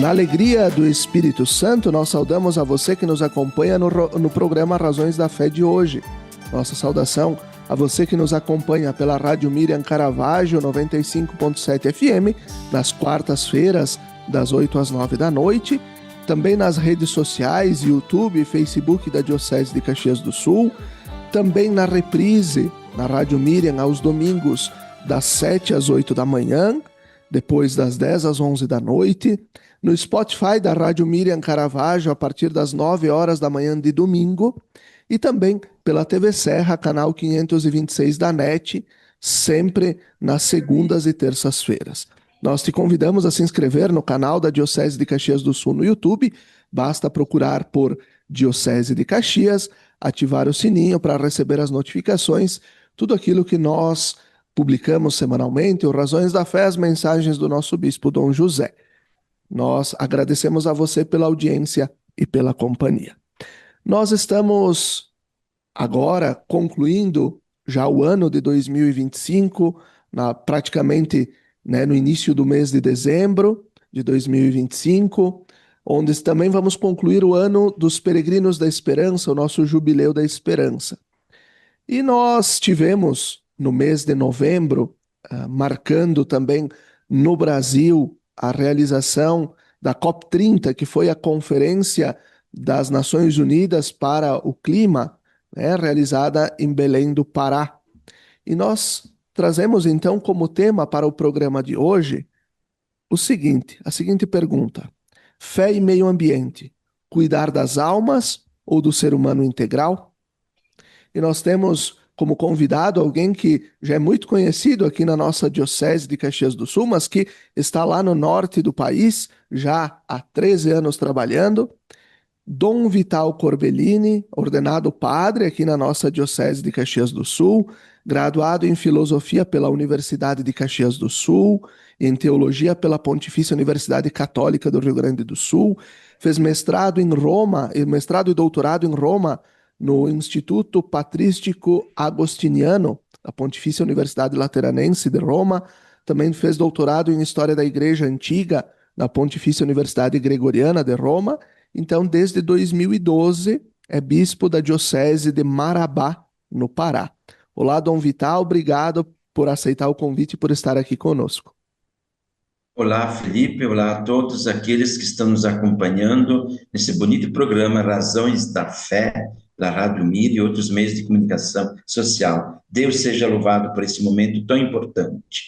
Na alegria do Espírito Santo, nós saudamos a você que nos acompanha no programa Razões da Fé de hoje. Nossa saudação a você que nos acompanha pela Rádio Miriam Caravaggio 95.7 FM, nas quartas-feiras, das 8 às 9 da noite, também nas redes sociais, YouTube e Facebook da Diocese de Caxias do Sul, também na reprise, na Rádio Miriam, aos domingos, das 7 às 8 da manhã, depois das 10 às 11 da noite, no Spotify da Rádio Miriam Caravaggio, a partir das 9 horas da manhã de domingo, e também pela TV Serra, canal 526 da NET, sempre nas segundas e terças-feiras. Nós te convidamos a se inscrever no canal da Diocese de Caxias do Sul no YouTube, basta procurar por Diocese de Caxias, ativar o sininho para receber as notificações, tudo aquilo que nós publicamos semanalmente, o Razões da Fé, as mensagens do nosso Bispo Dom José. Nós agradecemos a você pela audiência e pela companhia. Nós estamos agora concluindo já o ano de 2025, praticamente no início do mês de dezembro de 2025, onde também vamos concluir o ano dos Peregrinos da Esperança, o nosso Jubileu da Esperança. E nós tivemos, no mês de novembro, marcando também no Brasil a realização da COP30, que foi a Conferência das Nações Unidas para o Clima, realizada em Belém do Pará. E nós trazemos então como tema para o programa de hoje a seguinte pergunta: fé e meio ambiente, cuidar das almas ou do ser humano integral? E nós temos como convidado alguém que já é muito conhecido aqui na nossa Diocese de Caxias do Sul, mas que está lá no norte do país, já há 13 anos trabalhando, Dom Vital Corbellini, ordenado padre aqui na nossa Diocese de Caxias do Sul, graduado em Filosofia pela Universidade de Caxias do Sul, em Teologia pela Pontifícia Universidade Católica do Rio Grande do Sul, fez mestrado em Roma, mestrado e doutorado em Roma, no Instituto Patrístico Agostiniano, da Pontifícia Universidade Lateranense de Roma, também fez doutorado em História da Igreja Antiga, na Pontifícia Universidade Gregoriana de Roma. Então, desde 2012, é bispo da Diocese de Marabá, no Pará. Olá, Dom Vital, obrigado por aceitar o convite e por estar aqui conosco. Olá, Felipe, olá a todos aqueles que estão nos acompanhando nesse bonito programa Razões da Fé, da Rádio Mir e outros meios de comunicação social. Deus seja louvado por esse momento tão importante.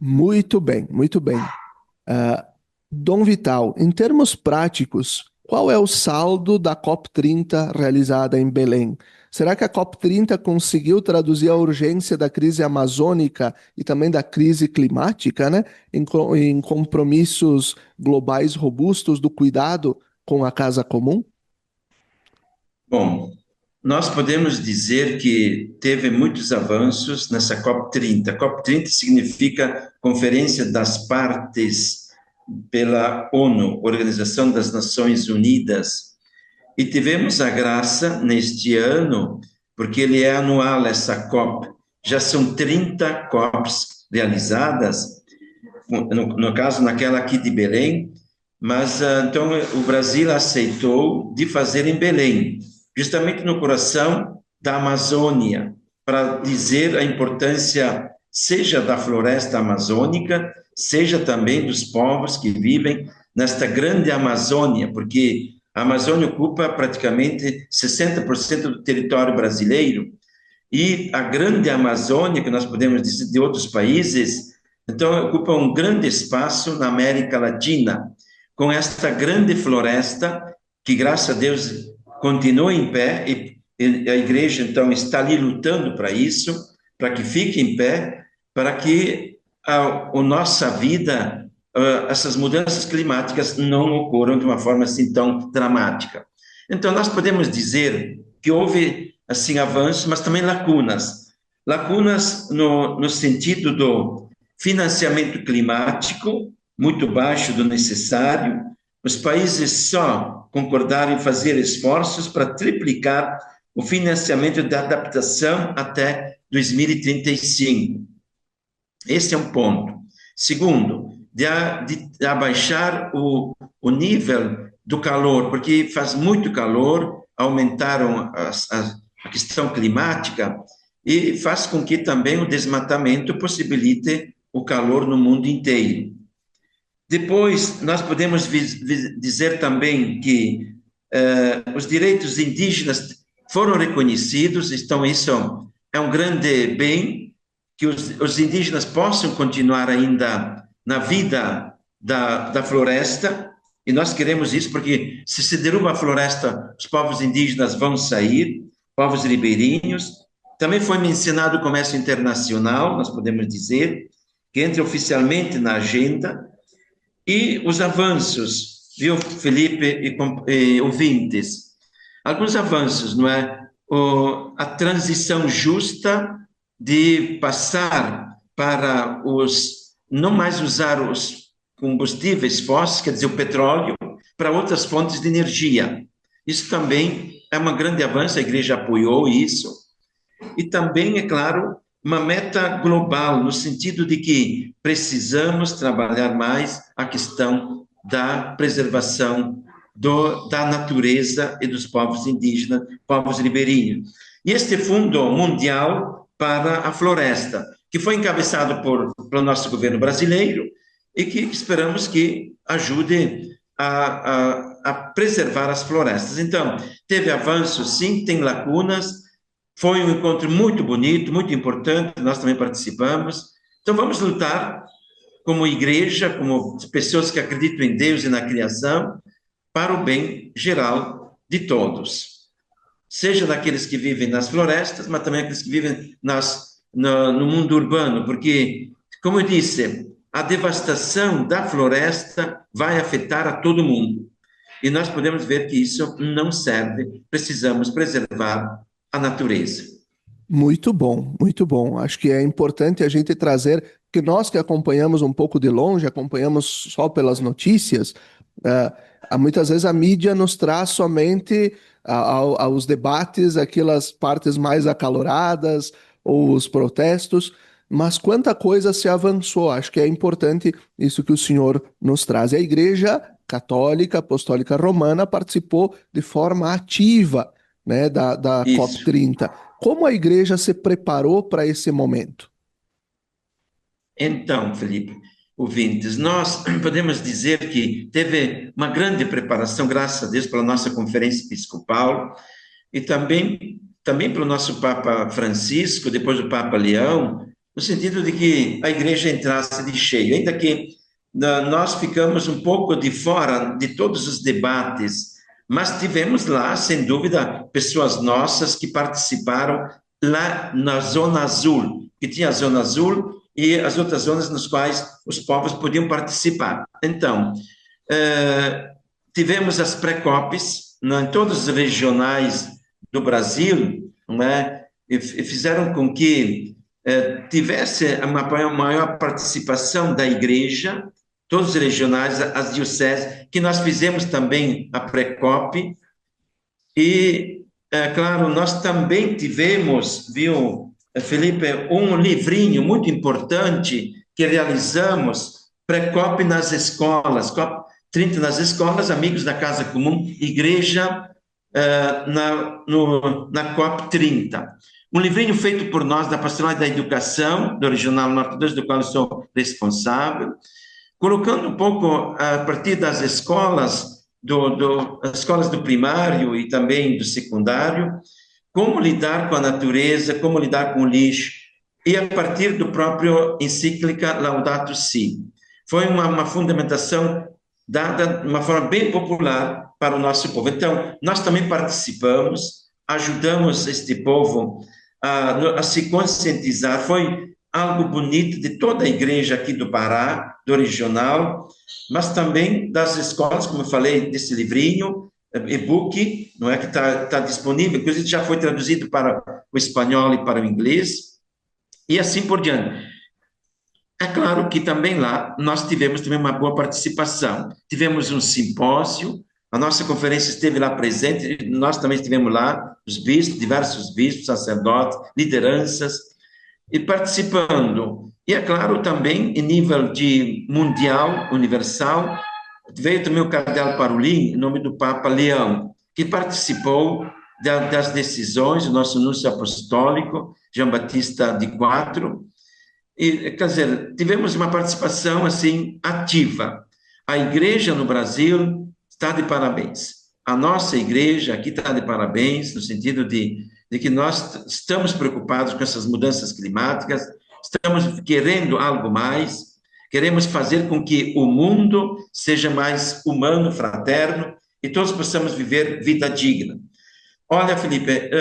Muito bem, muito bem. Dom Vital, em termos práticos, qual é o saldo da COP30 realizada em Belém? Será que a COP30 conseguiu traduzir a urgência da crise amazônica e também da crise climática, em compromissos globais robustos do cuidado com a casa comum? Bom, nós podemos dizer que teve muitos avanços nessa COP30. COP30 significa Conferência das Partes pela ONU, Organização das Nações Unidas. E tivemos a graça neste ano, porque ele é anual, essa COP. Já são 30 COPs realizadas, no caso, naquela aqui de Belém, mas então o Brasil aceitou de fazer em Belém, justamente no coração da Amazônia, para dizer a importância, seja da floresta amazônica, seja também dos povos que vivem nesta grande Amazônia, porque a Amazônia ocupa praticamente 60% do território brasileiro, e a grande Amazônia, que nós podemos dizer de outros países, então ocupa um grande espaço na América Latina, com esta grande floresta, que graças a Deus continua em pé, e a igreja então está ali lutando para isso, para que fique em pé, para que a nossa vida, essas mudanças climáticas não ocorram de uma forma assim tão dramática. Então, nós podemos dizer que houve, assim, avanços, mas também lacunas. Lacunas no sentido do financiamento climático, muito baixo do necessário. Os países só concordaram em fazer esforços para triplicar o financiamento da adaptação até 2035. Esse é um ponto. Segundo, de abaixar o nível do calor, porque faz muito calor, aumentaram a questão climática e faz com que também o desmatamento possibilite o calor no mundo inteiro. Depois, nós podemos dizer também que os direitos indígenas foram reconhecidos, então isso é um grande bem, que os indígenas possam continuar ainda na vida da floresta, e nós queremos isso porque se derruba a floresta, os povos indígenas vão sair, povos ribeirinhos. Também foi mencionado o comércio internacional, nós podemos dizer, que entra oficialmente na agenda, e os avanços, viu, Felipe e ouvintes? Alguns avanços, não é? A transição justa de passar para não mais usar os combustíveis fósseis, quer dizer, o petróleo, para outras fontes de energia. Isso também é um grande avanço, a igreja apoiou isso. E também, é claro, uma meta global, no sentido de que precisamos trabalhar mais a questão da preservação da natureza e dos povos indígenas, povos ribeirinhos. E este Fundo Mundial para a Floresta, que foi encabeçado pelo nosso governo brasileiro e que esperamos que ajude a preservar as florestas. Então, teve avanços, sim, tem lacunas. Foi um encontro muito bonito, muito importante, nós também participamos. Então, vamos lutar como igreja, como pessoas que acreditam em Deus e na criação, para o bem geral de todos. Seja daqueles que vivem nas florestas, mas também aqueles que vivem no mundo urbano, porque, como eu disse, a devastação da floresta vai afetar a todo mundo. E nós podemos ver que isso não serve, precisamos preservar a natureza. Muito bom, muito bom. Acho que é importante a gente trazer, que nós que acompanhamos um pouco de longe, acompanhamos só pelas notícias, muitas vezes a mídia nos traz somente aos debates, aquelas partes mais acaloradas, ou os protestos, mas quanta coisa se avançou. Acho que é importante isso que o senhor nos traz. E a Igreja Católica Apostólica Romana participou de forma ativa, né, da Isso. COP30. Como a igreja se preparou para esse momento? Então, Felipe, ouvintes, nós podemos dizer que teve uma grande preparação, graças a Deus, pela nossa conferência episcopal e também pelo nosso Papa Francisco, depois do Papa Leão, no sentido de que a igreja entrasse de cheio, ainda que nós ficamos um pouco de fora de todos os debates, mas tivemos lá, sem dúvida, pessoas nossas que participaram lá na Zona Azul, que tinha a Zona Azul e as outras zonas nas quais os povos podiam participar. Então, tivemos as pré-COPs em todos os regionais do Brasil, né, e fizeram com que tivesse uma maior participação da igreja, todos os regionais, as dioceses, que nós fizemos também a pré-COP, e, claro, nós também tivemos, viu, Felipe, um livrinho muito importante que realizamos, pré-COP nas escolas, COP30 nas escolas, Amigos da Casa Comum, Igreja na COP30. Um livrinho feito por nós, da Pastoral da Educação, do Regional Norte 2, do qual eu sou responsável, colocando um pouco, a partir das escolas, as escolas do primário e também do secundário, como lidar com a natureza, como lidar com o lixo, e a partir do próprio encíclica Laudato Si. Foi uma fundamentação dada de uma forma bem popular para o nosso povo. Então, nós também participamos, ajudamos este povo a se conscientizar. Foi algo bonito de toda a igreja aqui do Pará, do regional, mas também das escolas, como eu falei, desse livrinho, e-book, não é, que está disponível, inclusive já foi traduzido para o espanhol e para o inglês, e assim por diante. É claro que também lá nós tivemos também uma boa participação. Tivemos um simpósio, a nossa conferência esteve lá presente, nós também estivemos lá, os bispos, diversos bispos, sacerdotes, lideranças, e participando. E, é claro, também em nível de mundial, universal, veio também o cardeal Parolin, em nome do Papa Leão, que participou das decisões, o nosso núncio apostólico, Jean Batista de Quatro, e, quer dizer, tivemos uma participação assim ativa. A igreja no Brasil está de parabéns. A nossa igreja aqui está de parabéns, no sentido de que nós estamos preocupados com essas mudanças climáticas, estamos querendo algo mais, queremos fazer com que o mundo seja mais humano, fraterno, e todos possamos viver vida digna. Olha, Felipe,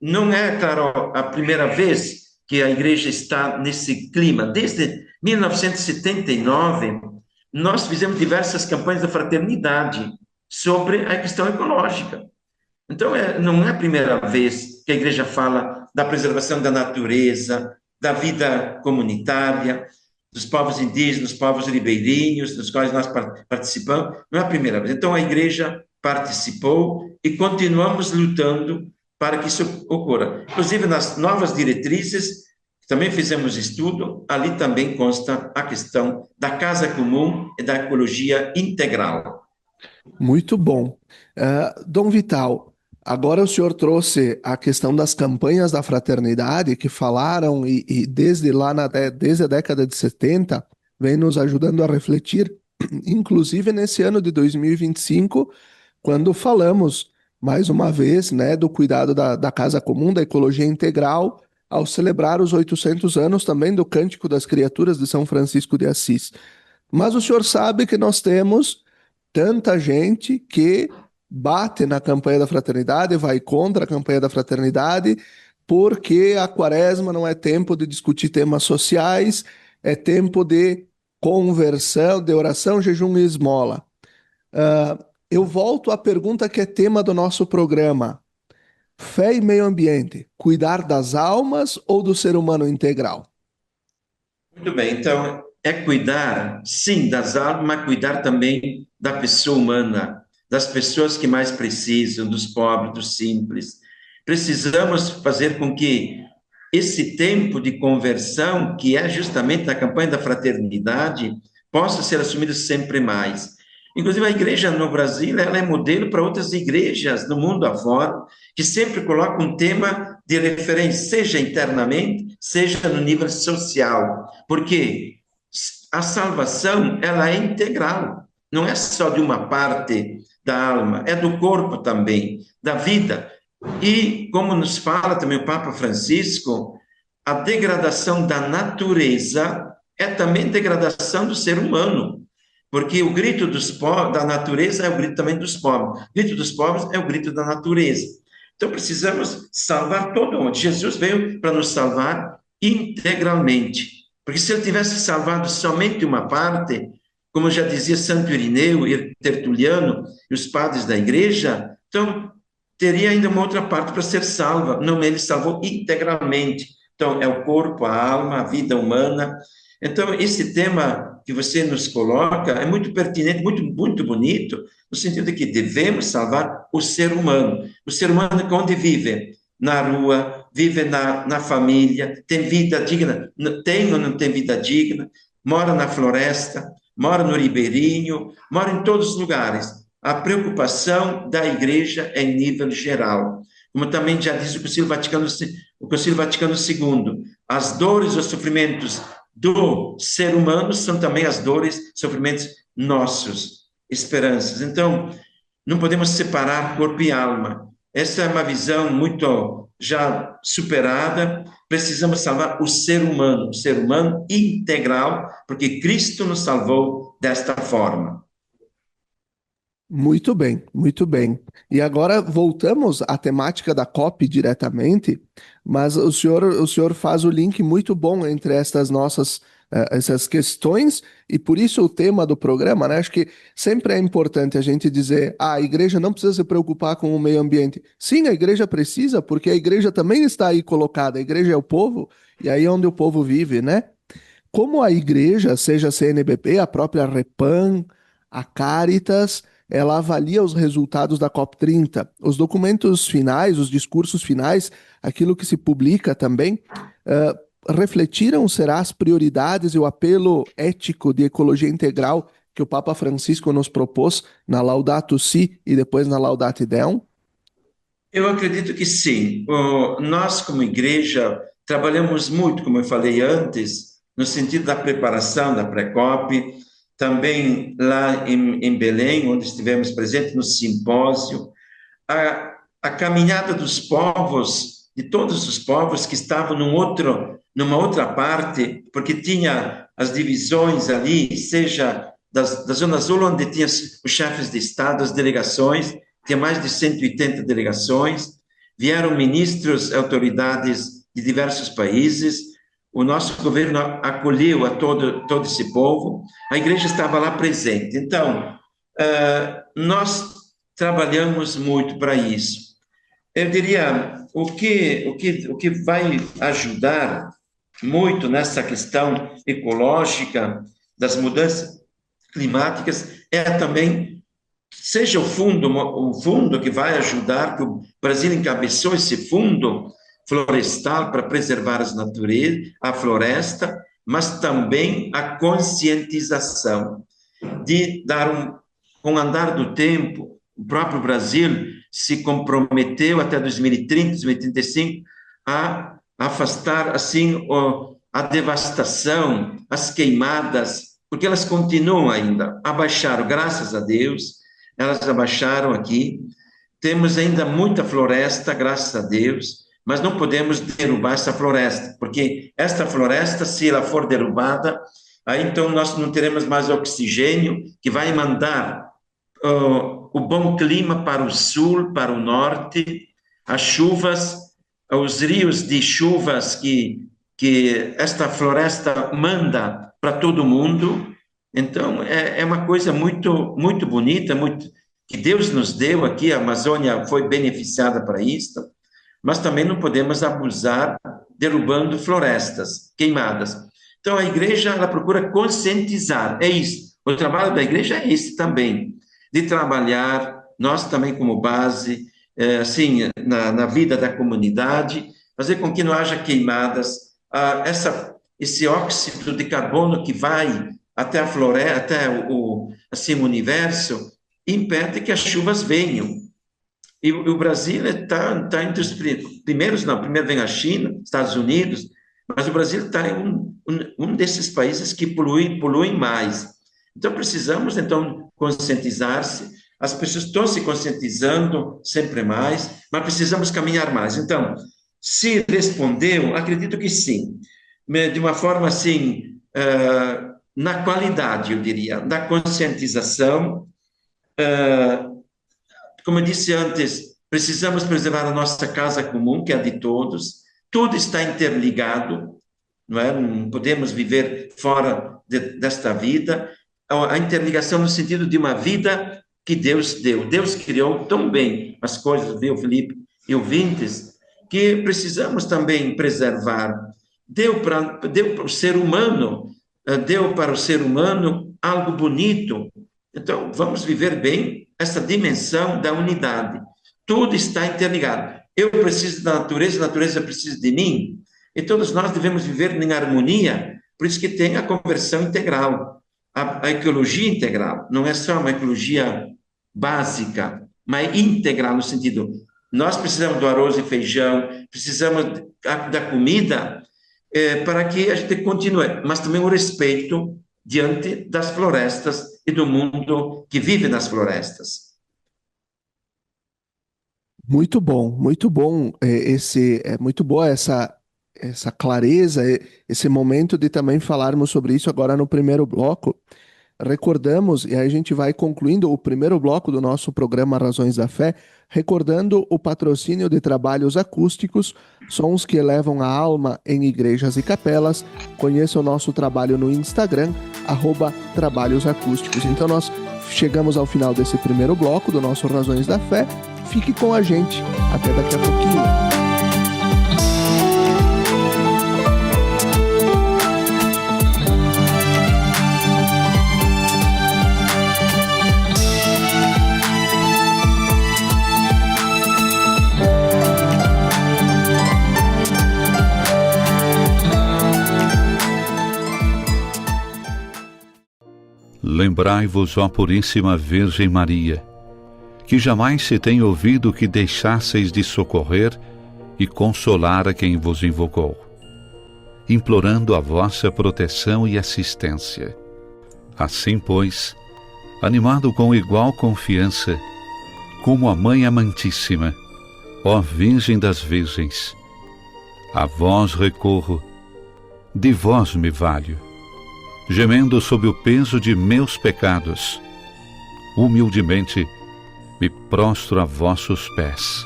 não é, claro, a primeira vez que a igreja está nesse clima. Desde 1979, nós fizemos diversas campanhas da fraternidade sobre a questão ecológica. Então, não é a primeira vez que a igreja fala da preservação da natureza, da vida comunitária, dos povos indígenas, dos povos ribeirinhos, dos quais nós participamos. Não é a primeira vez. Então, a igreja participou e continuamos lutando para que isso ocorra. Inclusive, nas novas diretrizes, também fizemos estudo, ali também consta a questão da casa comum e da ecologia integral. Muito bom. Dom Vital, agora o senhor trouxe a questão das campanhas da fraternidade que falaram e desde lá, desde a década de 70, vem nos ajudando a refletir, inclusive nesse ano de 2025, quando falamos, mais uma vez, né, do cuidado da casa comum, da ecologia integral, ao celebrar os 800 anos também do Cântico das Criaturas de São Francisco de Assis. Mas o senhor sabe que nós temos tanta gente que bate na campanha da fraternidade, vai contra a campanha da fraternidade, porque a quaresma não é tempo de discutir temas sociais, é tempo de conversão, de oração, jejum e esmola. Eu volto à pergunta que é tema do nosso programa. Fé e meio ambiente, cuidar das almas ou do ser humano integral? Muito bem, então é cuidar, sim, das almas, mas cuidar também da pessoa humana, das pessoas que mais precisam, dos pobres, dos simples. Precisamos fazer com que esse tempo de conversão, que é justamente a campanha da fraternidade, possa ser assumido sempre mais. Inclusive, a igreja no Brasil, ela é modelo para outras igrejas no mundo afora, que sempre colocam um tema de referência, seja internamente, seja no nível social. Porque a salvação, ela é integral, não é só de uma parte da alma, é do corpo também, da vida. E, como nos fala também o Papa Francisco, a degradação da natureza é também degradação do ser humano, porque o grito da natureza é o grito também dos pobres, o grito dos pobres é o grito da natureza. Então, precisamos salvar todo mundo. Jesus veio para nos salvar integralmente, porque se ele tivesse salvado somente uma parte, como já dizia Santo Irineu e Tertuliano e os padres da igreja, então teria ainda uma outra parte para ser salva. Não, ele salvou integralmente. Então, é o corpo, a alma, a vida humana. Então, esse tema que você nos coloca é muito pertinente, muito, muito bonito, no sentido de que devemos salvar o ser humano. O ser humano que onde vive? Na rua, vive na família, tem vida digna, tem ou não tem vida digna, mora na floresta, mora no ribeirinho, mora em todos os lugares. A preocupação da igreja é em nível geral. Como também já diz o Concílio Vaticano II, as dores e os sofrimentos do ser humano são também as dores e sofrimentos nossos, esperanças. Então, não podemos separar corpo e alma. Essa é uma visão muito já superada. Precisamos salvar o ser humano integral, porque Cristo nos salvou desta forma. Muito bem, muito bem. E agora voltamos à temática da COP diretamente, mas o senhor faz o link muito bom entre estas nossas essas questões e por isso o tema do programa, né? Acho que sempre é importante a gente dizer, a igreja não precisa se preocupar com o meio ambiente. Sim, a igreja precisa, porque a igreja também está aí colocada. A igreja é o povo e aí é onde o povo vive, né? Como a igreja, seja a CNBB, a própria Repam, a Caritas, ela avalia os resultados da COP30. Os documentos finais, os discursos finais, aquilo que se publica também, refletiram, será, as prioridades e o apelo ético de ecologia integral que o Papa Francisco nos propôs na Laudato Si e depois na Laudate Deum? Eu acredito que sim. Nós, como igreja, trabalhamos muito, como eu falei antes, no sentido da preparação da Precop, também lá em Belém, onde estivemos presentes no simpósio, a caminhada dos povos, de todos os povos que estavam numa outra parte, porque tinha as divisões ali, seja da Zona Sul, onde tinha os chefes de Estado, as delegações, tinha mais de 180 delegações, vieram ministros, autoridades de diversos países, o nosso governo acolheu a todo esse povo, a igreja estava lá presente. Então, nós trabalhamos muito para isso. Eu diria, o que vai ajudar muito nessa questão ecológica das mudanças climáticas é também, seja o fundo que vai ajudar, que o Brasil encabeçou esse fundo florestal para preservar a floresta, mas também a conscientização de com o andar do tempo, o próprio Brasil se comprometeu até 2030, 2035 a afastar assim a devastação, as queimadas, porque elas continuam ainda, abaixaram, graças a Deus, elas abaixaram aqui, temos ainda muita floresta, graças a Deus, mas não podemos derrubar essa floresta, porque esta floresta, se ela for derrubada, aí então nós não teremos mais oxigênio que vai mandar o bom clima para o sul, para o norte, as chuvas, os rios de chuvas que esta floresta manda para todo mundo. Então, é uma coisa muito, muito bonita, que Deus nos deu aqui, a Amazônia foi beneficiada para isso, mas também não podemos abusar derrubando florestas queimadas. Então, a igreja, ela procura conscientizar, é isso. O trabalho da igreja é esse também, de trabalhar, nós também como base, assim, na vida da comunidade, fazer com que não haja queimadas, esse óxido de carbono que vai até a floresta, até o universo, impede que as chuvas venham. E o Brasil está entre os primeiros, não, primeiro vem a China, Estados Unidos, mas o Brasil está em um desses países que poluem mais. Então, precisamos, então, conscientizar-se, as pessoas estão se conscientizando sempre mais, mas precisamos caminhar mais. Então, se respondeu, acredito que sim, de uma forma assim, na qualidade, eu diria, da conscientização. Como eu disse antes, precisamos preservar a nossa casa comum, que é a de todos, tudo está interligado, não é? Não podemos viver fora desta vida, a interligação no sentido de uma vida que Deus deu. Deus criou tão bem as coisas, viu, Felipe e ouvintes, que precisamos também preservar. Deu para o ser humano, algo bonito. Então, vamos viver bem essa dimensão da unidade. Tudo está interligado. Eu preciso da natureza, a natureza precisa de mim, e todos nós devemos viver em harmonia, por isso que tem a conversão integral, a ecologia integral, não é só uma ecologia básica, mas integral no sentido, nós precisamos do arroz e feijão, precisamos da comida, para que a gente continue, mas também o respeito diante das florestas e do mundo que vive nas florestas. Muito bom, muito bom. É muito boa essa clareza, esse momento de também falarmos sobre isso agora no primeiro bloco. Recordamos, e aí a gente vai concluindo o primeiro bloco do nosso programa Razões da Fé, recordando o patrocínio de trabalhos acústicos, sons que elevam a alma em igrejas e capelas. Conheça o nosso trabalho no Instagram, @trabalhosacústicos. Então nós chegamos ao final desse primeiro bloco do nosso Razões da Fé. Fique com a gente. Até daqui a pouquinho. Lembrai-vos, ó Puríssima Virgem Maria, que jamais se tem ouvido que deixasseis de socorrer e consolar a quem vos invocou, implorando a vossa proteção e assistência. Assim, pois, animado com igual confiança, como a Mãe Amantíssima, ó Virgem das Virgens, a vós recorro, de vós me valho, gemendo sob o peso de meus pecados, humildemente me prostro a vossos pés.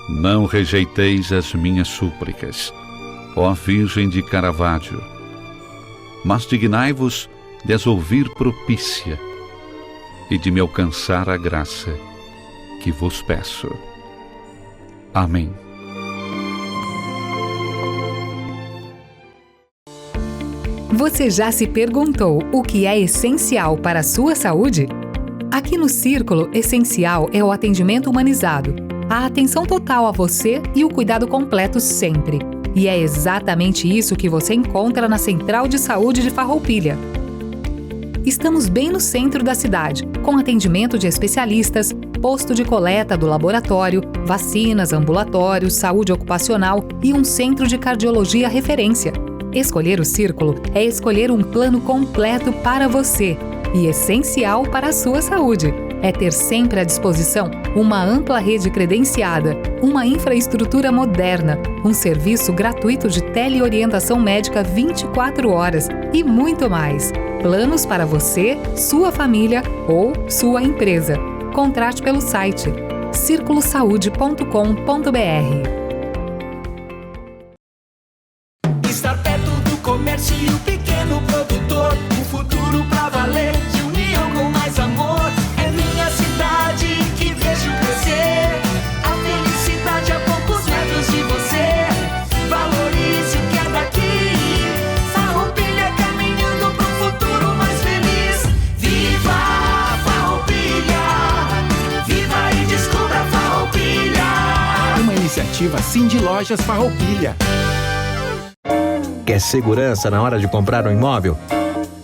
Não rejeiteis as minhas súplicas, ó Virgem de Caravaggio, mas dignai-vos de as ouvir propícia e de me alcançar a graça que vos peço. Amém. Você já se perguntou o que é essencial para a sua saúde? Aqui no Círculo, essencial é o atendimento humanizado, a atenção total a você e o cuidado completo sempre. E é exatamente isso que você encontra na Central de Saúde de Farroupilha. Estamos bem no centro da cidade, com atendimento de especialistas, posto de coleta do laboratório, vacinas, ambulatórios, saúde ocupacional e um centro de cardiologia referência. Escolher o Círculo é escolher um plano completo para você e essencial para a sua saúde. É ter sempre à disposição uma ampla rede credenciada, uma infraestrutura moderna, um serviço gratuito de teleorientação médica 24 horas e muito mais. Planos para você, sua família ou sua empresa. Contrate pelo site circulosaude.com.br. Estar perto do comércio e o pequeno produtor, o futuro pra valer, de união com mais amor. É minha cidade que vejo crescer, a felicidade a poucos metros de você. Valorize o que é daqui, Farroupilha caminhando pro futuro mais feliz. Viva Farroupilha, viva e descubra Farroupilha. Uma iniciativa Cindy Lojas Farroupilha. Quer segurança na hora de comprar um imóvel?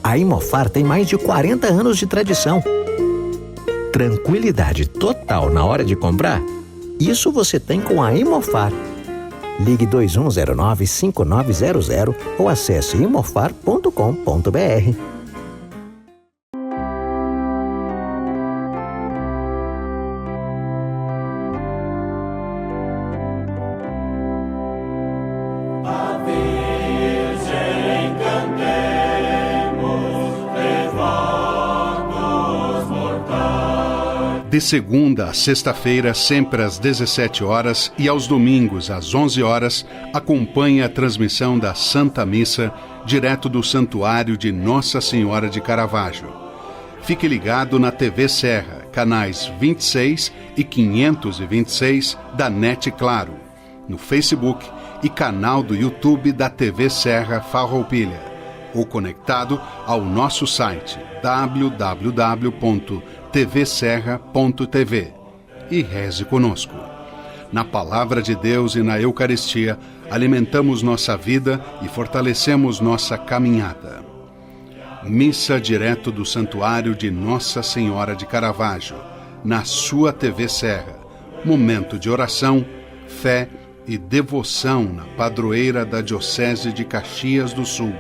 A Imofar tem mais de 40 anos de tradição. Tranquilidade total na hora de comprar? Isso você tem com a Imofar. Ligue 2109-5900 ou acesse imofar.com.br. De segunda a sexta-feira, sempre às 17 horas e aos domingos às 11 horas, acompanhe a transmissão da Santa Missa, direto do Santuário de Nossa Senhora de Caravaggio. Fique ligado na TV Serra, canais 26 e 526 da NET Claro, no Facebook e canal do YouTube da TV Serra Farroupilha, ou conectado ao nosso site www.tvserra.tv e reze conosco. Na Palavra de Deus e na Eucaristia, alimentamos nossa vida e fortalecemos nossa caminhada. Missa direto do Santuário de Nossa Senhora de Caravaggio, na sua TV Serra. Momento de oração, fé e devoção na padroeira da Diocese de Caxias do Sul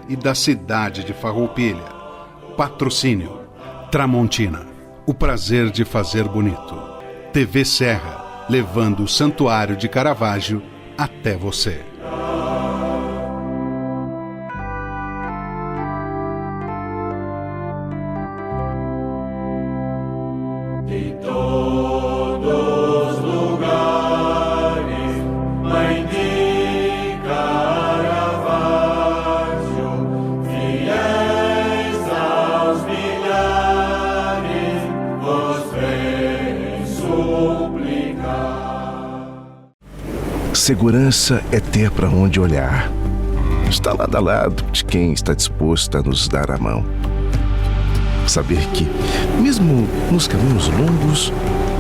e da cidade de Farroupilha. Patrocínio Tramontina, o prazer de fazer bonito. TV Serra, levando o Santuário de Caravaggio até você. De todos os lugares, Mãe de Caravaggio, fiéis aos milhares, vos vem suplicar. Segurança é ter para onde olhar. Está lado a lado de quem está disposto a nos dar a mão. Saber que, mesmo nos caminhos longos,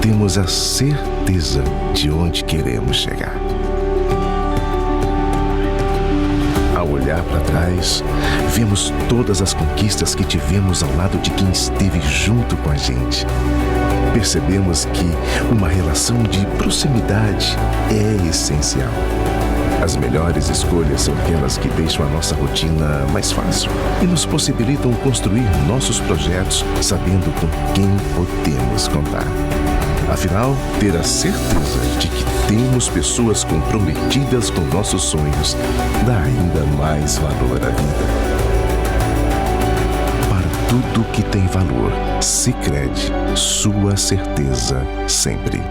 temos a certeza de onde queremos chegar. Ao olhar olhar para trás, vemos todas as conquistas que tivemos ao lado de quem esteve junto com a gente. Percebemos que uma relação de proximidade é essencial. As melhores escolhas são aquelas que deixam a nossa rotina mais fácil e nos possibilitam construir nossos projetos sabendo com quem podemos contar. Afinal, ter a certeza de que temos pessoas comprometidas com nossos sonhos dá ainda mais valor à vida. Para tudo que tem valor, Sicredi, sua certeza sempre.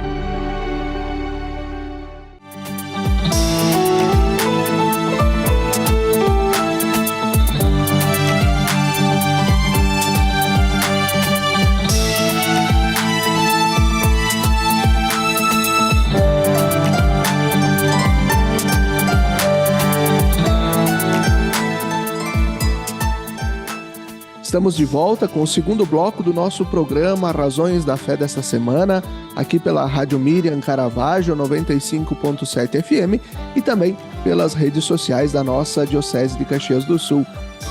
Estamos de volta com o segundo bloco do nosso programa Razões da Fé desta semana, aqui pela Rádio Miriam Caravaggio 95.7 FM e também pelas redes sociais da nossa Diocese de Caxias do Sul.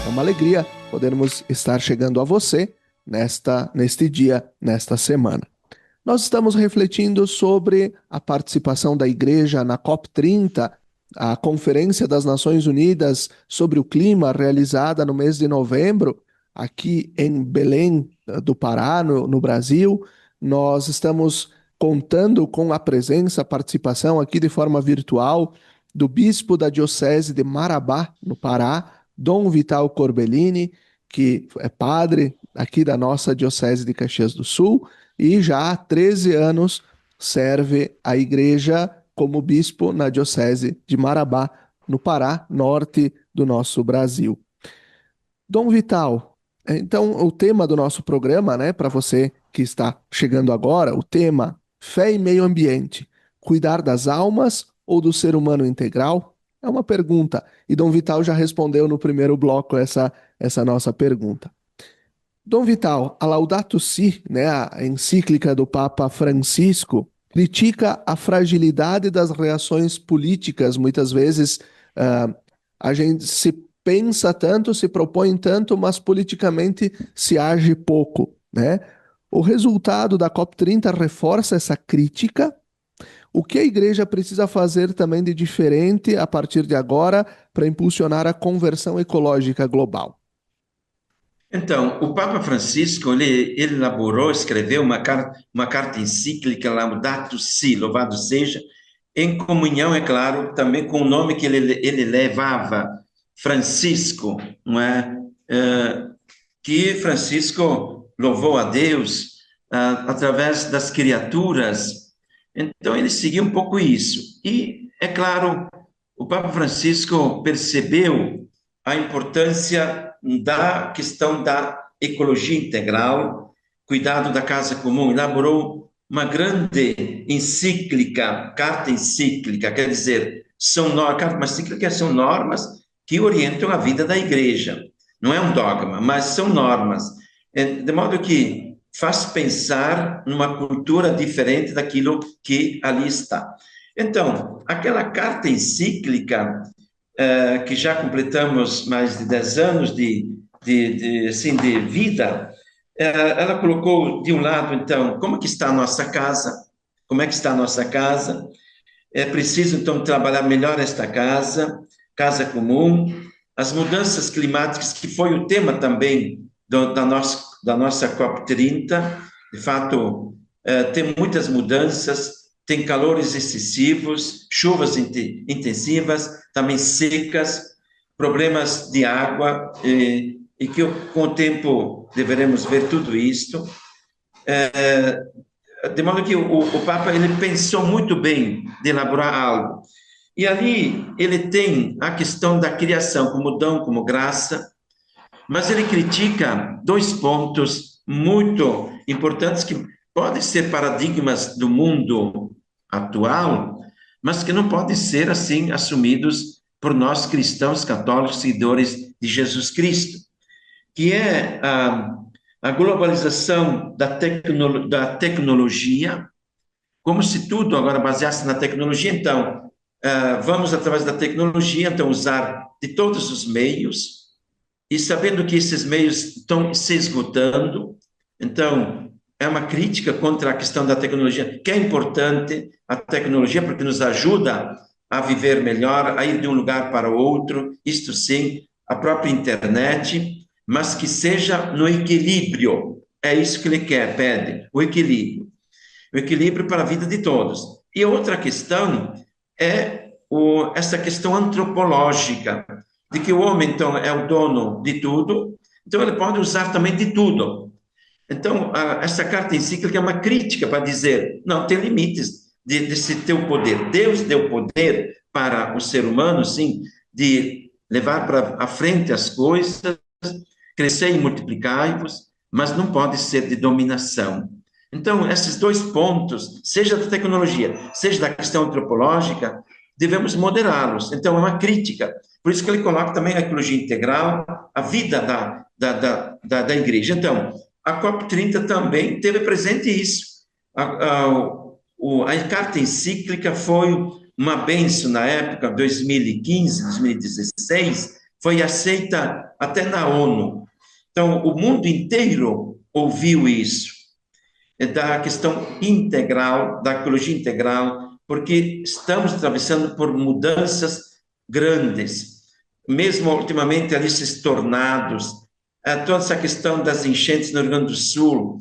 É uma alegria podermos estar chegando a você neste dia, nesta semana. Nós estamos refletindo sobre a participação da Igreja na COP30, a Conferência das Nações Unidas sobre o Clima, realizada no mês de novembro, aqui em Belém do Pará, no Brasil. Nós estamos contando com a presença, a participação aqui de forma virtual do bispo da Diocese de Marabá, no Pará, Dom Vital Corbellini, que é padre aqui da nossa Diocese de Caxias do Sul e já há 13 anos serve a igreja como bispo na Diocese de Marabá, no Pará, norte do nosso Brasil. Dom Vital, então, o tema do nosso programa, para você que está chegando agora, o tema Fé e Meio Ambiente, cuidar das almas ou do ser humano integral? É uma pergunta, e Dom Vital já respondeu no primeiro bloco essa nossa pergunta. Dom Vital, a Laudato Si, a encíclica do Papa Francisco, critica a fragilidade das reações políticas. Muitas vezes a gente se pensa tanto, se propõe tanto, mas politicamente se age pouco, O resultado da COP30 reforça essa crítica. O que a igreja precisa fazer também de diferente a partir de agora para impulsionar a conversão ecológica global? Então, o Papa Francisco, ele escreveu uma carta encíclica, Laudato Si, louvado seja, em comunhão, é claro, também com o nome que ele levava, Francisco, não é? Que Francisco louvou a Deus através das criaturas. Então, ele seguiu um pouco isso. E, é claro, o Papa Francisco percebeu a importância da questão da ecologia integral, cuidado da casa comum, elaborou uma grande encíclica, carta encíclica, quer dizer, carta encíclica são normas que orientam a vida da igreja. Não é um dogma, mas são normas, de modo que faz pensar numa cultura diferente daquilo que ali está. Então, aquela carta encíclica, que já completamos mais de 10 anos de vida, ela colocou de um lado, então, como que está a nossa casa, como é que está a nossa casa, é preciso, então, trabalhar melhor esta casa comum, as mudanças climáticas, que foi o tema também da nossa COP30, de fato, tem muitas mudanças, tem calores excessivos, chuvas intensivas, também secas, problemas de água, e que com o tempo deveremos ver tudo isto. De modo que o Papa ele pensou muito bem de elaborar algo. E ali ele tem a questão da criação como dom, como graça, mas ele critica 2 pontos muito importantes que podem ser paradigmas do mundo atual, mas que não podem ser assim assumidos por nós cristãos católicos, seguidores de Jesus Cristo, que é a globalização da tecnologia, como se tudo agora baseasse na tecnologia. Então, vamos, através da tecnologia, então, usar de todos os meios, e sabendo que esses meios estão se esgotando. Então, é uma crítica contra a questão da tecnologia, que é importante, a tecnologia, porque nos ajuda a viver melhor, a ir de um lugar para o outro, isto sim, a própria internet, mas que seja no equilíbrio. É isso que ele pede, o equilíbrio. O equilíbrio para a vida de todos. E outra questão é essa questão antropológica, de que o homem, então, é o dono de tudo, então ele pode usar também de tudo. Então, essa carta encíclica é uma crítica para dizer, não, tem limites de se ter o poder. Deus deu poder para o ser humano, sim, de levar para a frente as coisas, crescer e multiplicar-vos, mas não pode ser de dominação. Então, esses dois pontos, seja da tecnologia, seja da questão antropológica, devemos moderá-los. Então, é uma crítica. Por isso que ele coloca também a ecologia integral, a vida da igreja. Então, a COP30 também teve presente isso. A carta encíclica foi uma bênção na época, 2015, 2016, foi aceita até na ONU. Então, o mundo inteiro ouviu isso, da questão integral, da ecologia integral, porque estamos atravessando por mudanças grandes, mesmo ultimamente ali esses tornados, toda essa questão das enchentes no Rio Grande do Sul,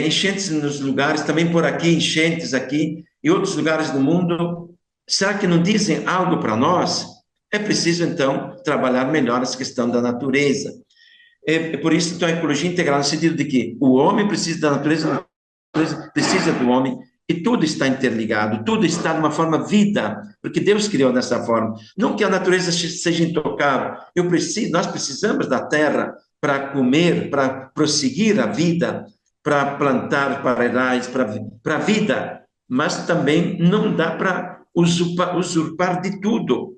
enchentes nos lugares, também por aqui, enchentes aqui, e outros lugares do mundo, será que não dizem algo para nós? É preciso, então, trabalhar melhor essa questão da natureza. Por isso, então, a ecologia integral, no sentido de que o homem precisa da natureza, a natureza precisa do homem, e tudo está interligado, tudo está de uma forma vida, porque Deus criou dessa forma. Não que a natureza seja intocável, nós precisamos da terra para comer, para prosseguir a vida, para plantar parerais, para a vida, mas também não dá para usurpar de tudo.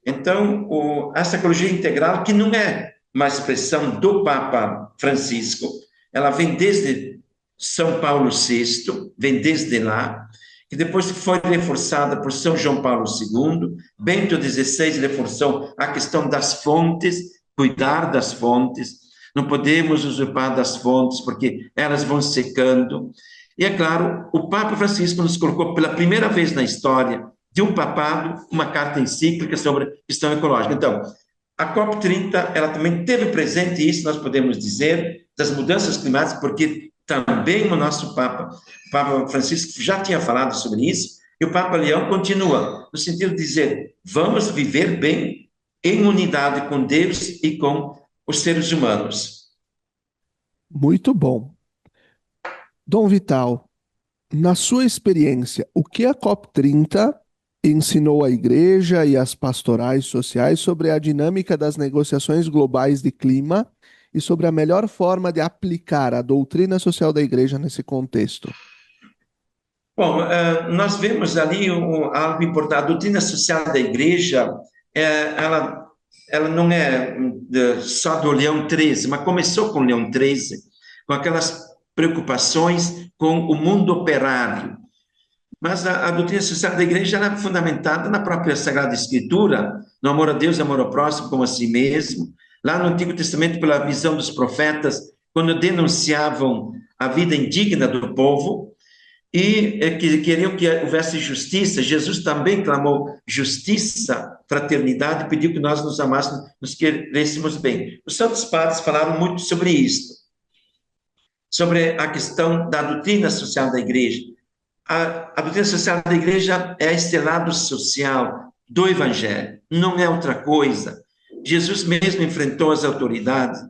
Então, essa ecologia integral, que não é uma expressão do Papa Francisco, ela vem desde São Paulo VI, vem desde lá, que depois foi reforçada por São João Paulo II, Bento XVI reforçou a questão das fontes, cuidar das fontes, não podemos usurpar das fontes, porque elas vão secando. E, é claro, o Papa Francisco nos colocou pela primeira vez na história de um papado uma carta encíclica sobre questão ecológica. Então, a COP30, ela também teve presente isso, nós podemos dizer, das mudanças climáticas, porque também o nosso Papa Francisco já tinha falado sobre isso, e o Papa Leão continua, no sentido de dizer, vamos viver bem em unidade com Deus e com os seres humanos. Muito bom. Dom Vital, na sua experiência, o que a COP30 ensinou à Igreja e às pastorais sociais sobre a dinâmica das negociações globais de clima e sobre a melhor forma de aplicar a doutrina social da Igreja nesse contexto? Bom, nós vemos ali algo importante. A doutrina social da Igreja, ela não é só do Leão XIII, mas começou com o Leão XIII, com aquelas preocupações com o mundo operário. Mas a doutrina social da Igreja era fundamentada na própria Sagrada Escritura, no amor a Deus e amor ao próximo como a si mesmo. Lá no Antigo Testamento, pela visão dos profetas, quando denunciavam a vida indigna do povo e que queriam que houvesse justiça, Jesus também clamou justiça, fraternidade, pediu que nós nos amássemos, nos querêssemos bem. Os santos padres falaram muito sobre isso, sobre a questão da doutrina social da Igreja. A doutrina social da Igreja é esse lado social do Evangelho, não é outra coisa. Jesus mesmo enfrentou as autoridades.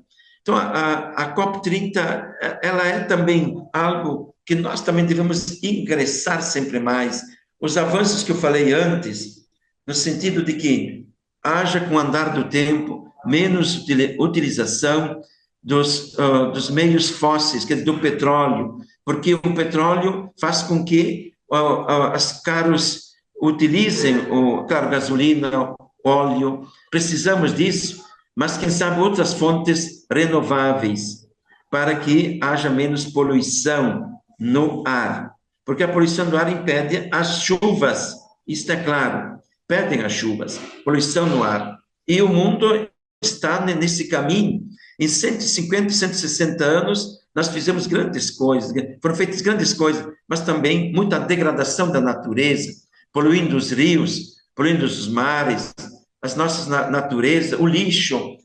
Então, a COP30, ela é também algo que nós também devemos ingressar sempre mais. Os avanços que eu falei antes, no sentido de que haja com o andar do tempo menos utilização dos meios fósseis, que é do petróleo, porque o petróleo faz com que os carros utilizem, claro, gasolina, óleo, precisamos disso, mas quem sabe outras fontes renováveis, para que haja menos poluição no ar, porque a poluição do ar impede as chuvas, isto é claro, impedem as chuvas, poluição no ar. e o mundo está nesse caminho. Em 150, 160 anos, nós fizemos grandes coisas, foram feitas grandes coisas, mas também muita degradação da natureza, poluindo os rios, poluindo os mares, as nossas naturezas, o lixo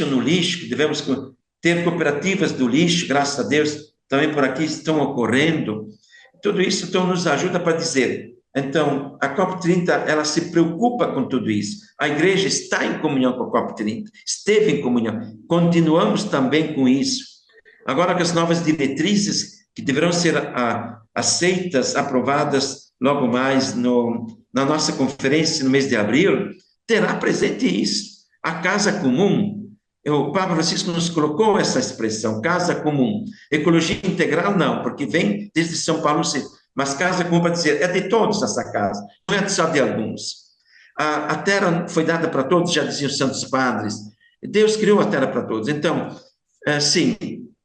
no lixo, que devemos ter cooperativas do lixo, graças a Deus, também por aqui estão ocorrendo. Tudo isso então nos ajuda para dizer, então, a COP30, ela se preocupa com tudo isso. A igreja está em comunhão com a COP30, esteve em comunhão, continuamos também com isso. Agora com as novas diretrizes, que deverão ser aceitas, aprovadas logo mais na nossa conferência no mês de abril, terá presente isso. A casa comum, o Papa Francisco nos colocou essa expressão, casa comum. Ecologia integral não, porque vem desde São Paulo VI, mas casa comum para dizer, é de todos essa casa, não é só de alguns. A terra foi dada para todos, já diziam os santos padres. Deus criou a terra para todos. Então, sim,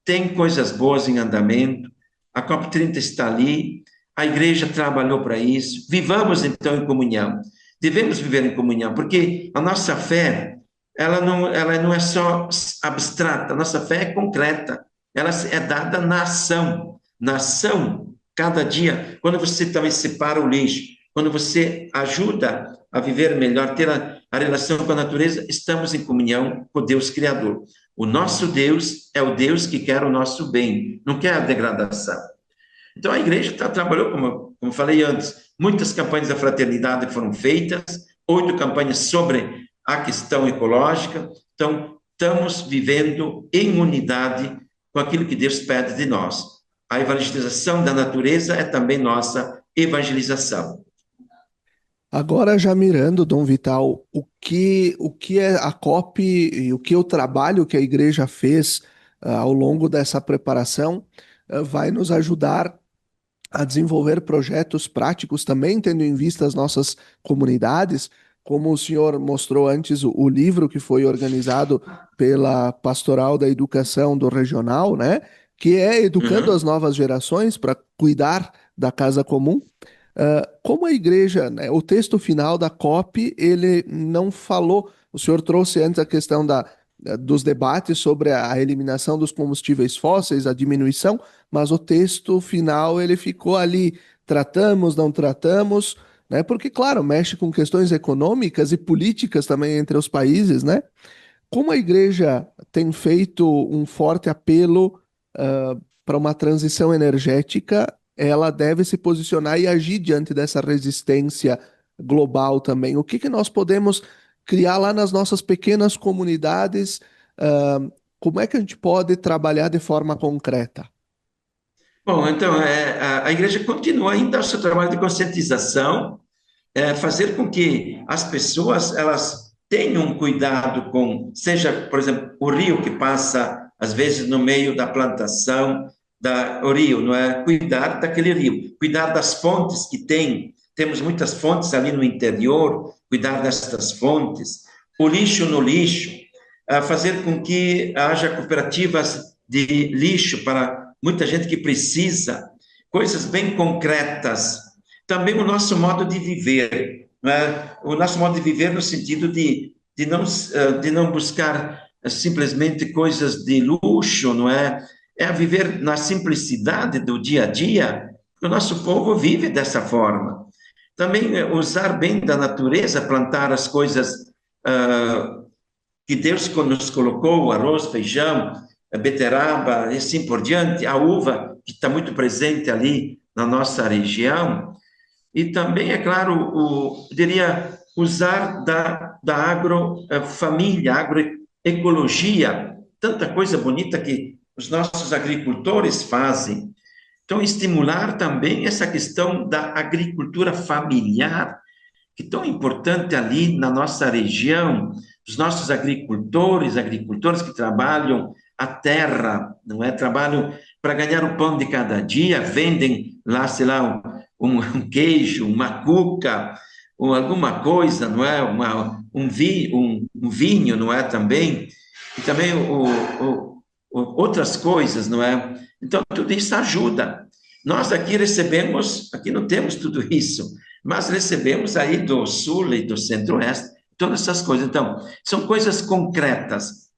tem coisas boas em andamento, a COP30 está ali, a igreja trabalhou para isso, vivamos então em comunhão. Devemos viver em comunhão, porque a nossa fé, ela não é só abstrata, a nossa fé é concreta, ela é dada na ação, cada dia, quando você também separa o lixo, quando você ajuda a viver melhor, ter a relação com a natureza, estamos em comunhão com Deus Criador. O nosso Deus é o Deus que quer o nosso bem, não quer a degradação. Então a igreja trabalhou, como falei antes, muitas campanhas da fraternidade foram feitas, 8 campanhas sobre a questão ecológica, então estamos vivendo em unidade com aquilo que Deus pede de nós. A evangelização da natureza é também nossa evangelização. Agora, já mirando, Dom Vital, o que é a COP e o que o trabalho que a igreja fez ao longo dessa preparação vai nos ajudar a desenvolver projetos práticos também, tendo em vista as nossas comunidades, como o senhor mostrou antes, o livro que foi organizado pela Pastoral da Educação do Regional, né, que é educando as novas gerações para cuidar da casa comum. Como a igreja, né, o texto final da COP, ele não falou, o senhor trouxe antes a questão dos debates sobre a eliminação dos combustíveis fósseis, a diminuição, mas o texto final ele ficou ali, tratamos, não tratamos, né, porque, claro, mexe com questões econômicas e políticas também entre os países, né? Como a igreja tem feito um forte apelo para uma transição energética, ela deve se posicionar e agir diante dessa resistência global também. O que nós podemos criar lá nas nossas pequenas comunidades? Como é que a gente pode trabalhar de forma concreta? Bom, então, a igreja continua ainda o seu trabalho de conscientização, fazer com que as pessoas elas tenham cuidado com, seja, por exemplo, o rio que passa, às vezes, no meio da plantação, o rio, não é? Cuidar daquele rio, cuidar das fontes que temos muitas fontes ali no interior, cuidar destas fontes, o lixo no lixo, fazer com que haja cooperativas de lixo para muita gente que precisa, coisas bem concretas. Também o nosso modo de viver, não é? O nosso modo de viver no sentido de não buscar simplesmente coisas de luxo, não é? É viver na simplicidade do dia a dia, o nosso povo vive dessa forma. Também usar bem da natureza, plantar as coisas que Deus nos colocou, o arroz, feijão, a beterraba, e assim por diante, a uva, que está muito presente ali na nossa região. E também, é claro, diria, usar da agrofamília, agroecologia, tanta coisa bonita que os nossos agricultores fazem. Então, estimular também essa questão da agricultura familiar, que é tão importante ali na nossa região, os nossos agricultores que trabalham a terra, não é? Trabalham para ganhar o pão de cada dia, vendem lá, sei lá, um queijo, uma cuca, ou alguma coisa, não é? Um vinho, não é? Também, e também outras coisas, não é? Então, tudo isso ajuda. Nós aqui não temos tudo isso, mas recebemos aí do sul e do centro-oeste todas essas coisas. Então, são coisas concretas.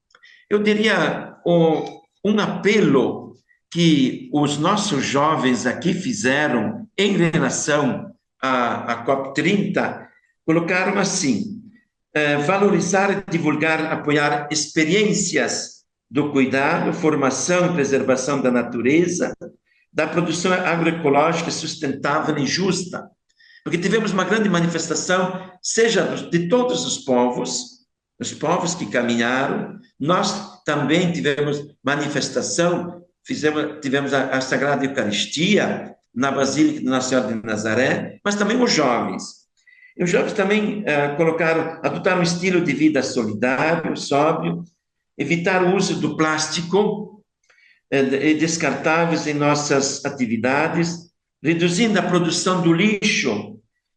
Eu diria um apelo que os nossos jovens aqui fizeram em relação à COP30, colocaram assim: valorizar, divulgar, apoiar experiências do cuidado, formação e preservação da natureza, da produção agroecológica sustentável e justa. Porque tivemos uma grande manifestação, seja de todos os povos que caminharam, nós também tivemos manifestação, tivemos a Sagrada Eucaristia na Basílica de Nossa Senhora de Nazaré, mas também os jovens. E os jovens também adotaram um estilo de vida solidário, sóbrio, evitar o uso do plástico e descartáveis em nossas atividades, reduzindo a produção do lixo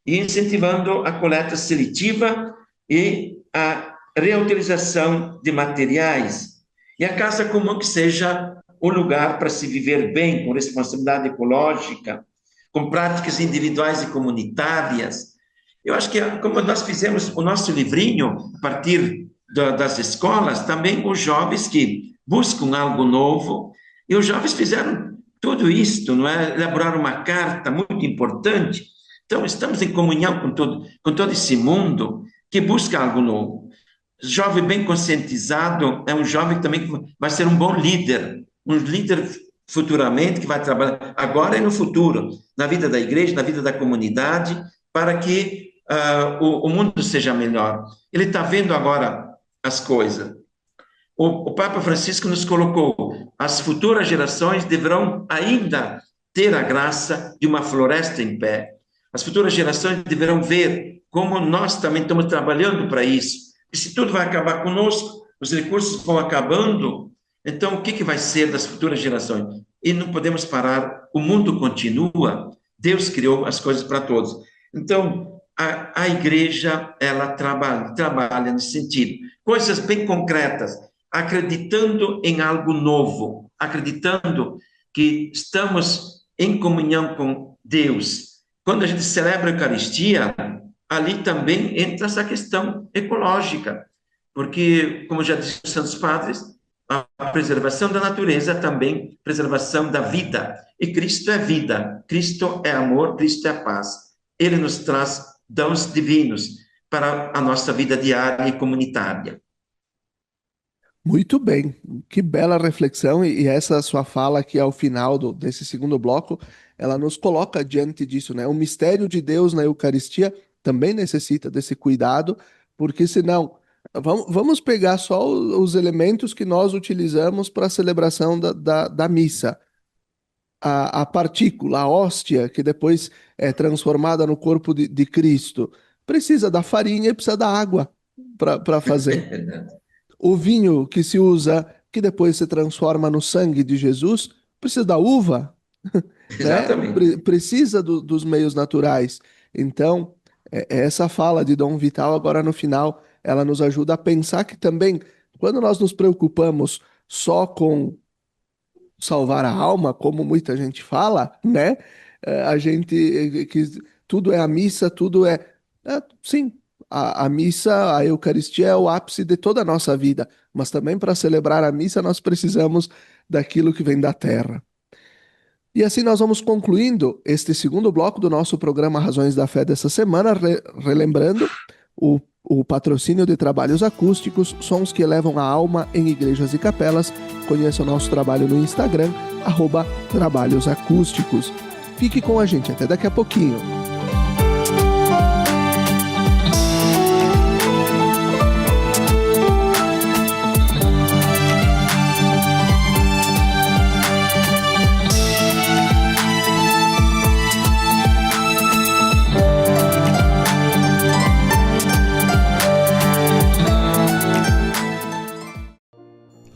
e incentivando a coleta seletiva e a reutilização de materiais. E a casa comum que seja o lugar para se viver bem, com responsabilidade ecológica, com práticas individuais e comunitárias. Eu acho que, como nós fizemos o nosso livrinho, a partir das escolas, também os jovens que buscam algo novo, e os jovens fizeram tudo isto, não é? Elaboraram uma carta muito importante. Então, estamos em comunhão com todo esse mundo que busca algo novo. Jovem bem conscientizado é um jovem também que vai ser um bom líder, um líder futuramente que vai trabalhar agora e no futuro, na vida da igreja, na vida da comunidade, para que o mundo seja melhor. Ele está vendo agora as coisas. O Papa Francisco nos colocou: as futuras gerações deverão ainda ter a graça de uma floresta em pé. As futuras gerações deverão ver como nós também estamos trabalhando para isso. E se tudo vai acabar conosco, os recursos vão acabando, então o que vai ser das futuras gerações? E não podemos parar, o mundo continua, Deus criou as coisas para todos. Então, a igreja, ela trabalha nesse sentido. Coisas bem concretas, acreditando em algo novo, acreditando que estamos em comunhão com Deus. Quando a gente celebra a Eucaristia, ali também entra essa questão ecológica, porque, como já disse os Santos Padres, a preservação da natureza também preservação da vida. E Cristo é vida, Cristo é amor, Cristo é paz. Ele nos traz dons divinos para a nossa vida diária e comunitária. Muito bem, que bela reflexão, e essa sua fala aqui ao final desse segundo bloco, ela nos coloca diante disso, né? O mistério de Deus na Eucaristia também necessita desse cuidado, porque senão, vamos pegar só os elementos que nós utilizamos para a celebração da missa. A partícula, a hóstia, que depois é transformada no corpo de Cristo, precisa da farinha e precisa da água para fazer. O vinho que se usa, que depois se transforma no sangue de Jesus, precisa da uva, né? Precisa dos meios naturais. Então, essa fala de Dom Vital, agora no final, ela nos ajuda a pensar que também, quando nós nos preocupamos só com salvar a alma, como muita gente fala, né? A gente, que tudo é a missa, tudo sim, a missa, a Eucaristia é o ápice de toda a nossa vida, mas também para celebrar a missa nós precisamos daquilo que vem da terra. E assim nós vamos concluindo este segundo bloco do nosso programa Razões da Fé dessa semana, relembrando o patrocínio de trabalhos acústicos, sons que elevam a alma em igrejas e capelas. Conheça o nosso trabalho no Instagram, @trabalhosacústicos. Fique com a gente, até daqui a pouquinho.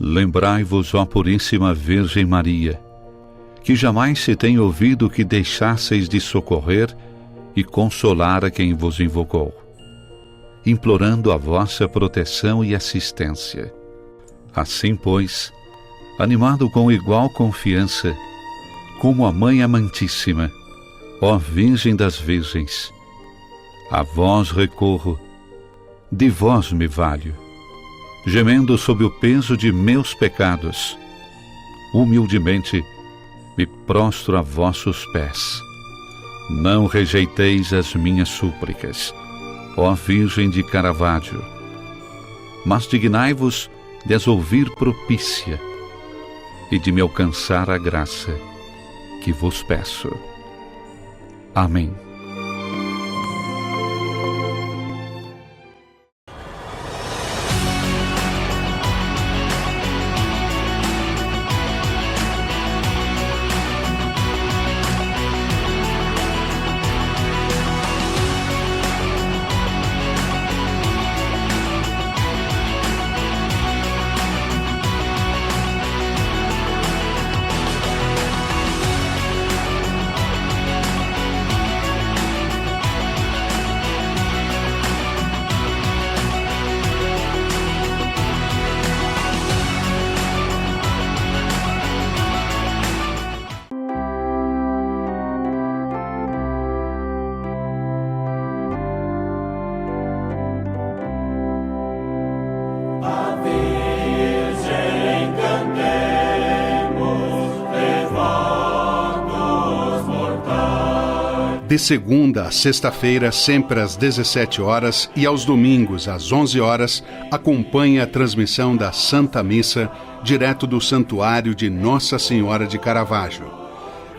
Lembrai-vos, ó Puríssima Virgem Maria, que jamais se tem ouvido que deixasseis de socorrer e consolar a quem vos invocou, implorando a vossa proteção e assistência. Assim, pois, animado com igual confiança, como a Mãe Amantíssima, ó Virgem das Virgens, a vós recorro, de vós me valho, gemendo sob o peso de meus pecados. Humildemente me prostro a vossos pés. Não rejeiteis as minhas súplicas, ó Virgem de Caravaggio, mas dignai-vos de as ouvir propícia e de me alcançar a graça que vos peço. Amém. De segunda a sexta-feira, sempre às 17 horas e aos domingos às 11 horas, acompanhe a transmissão da Santa Missa direto do Santuário de Nossa Senhora de Caravaggio.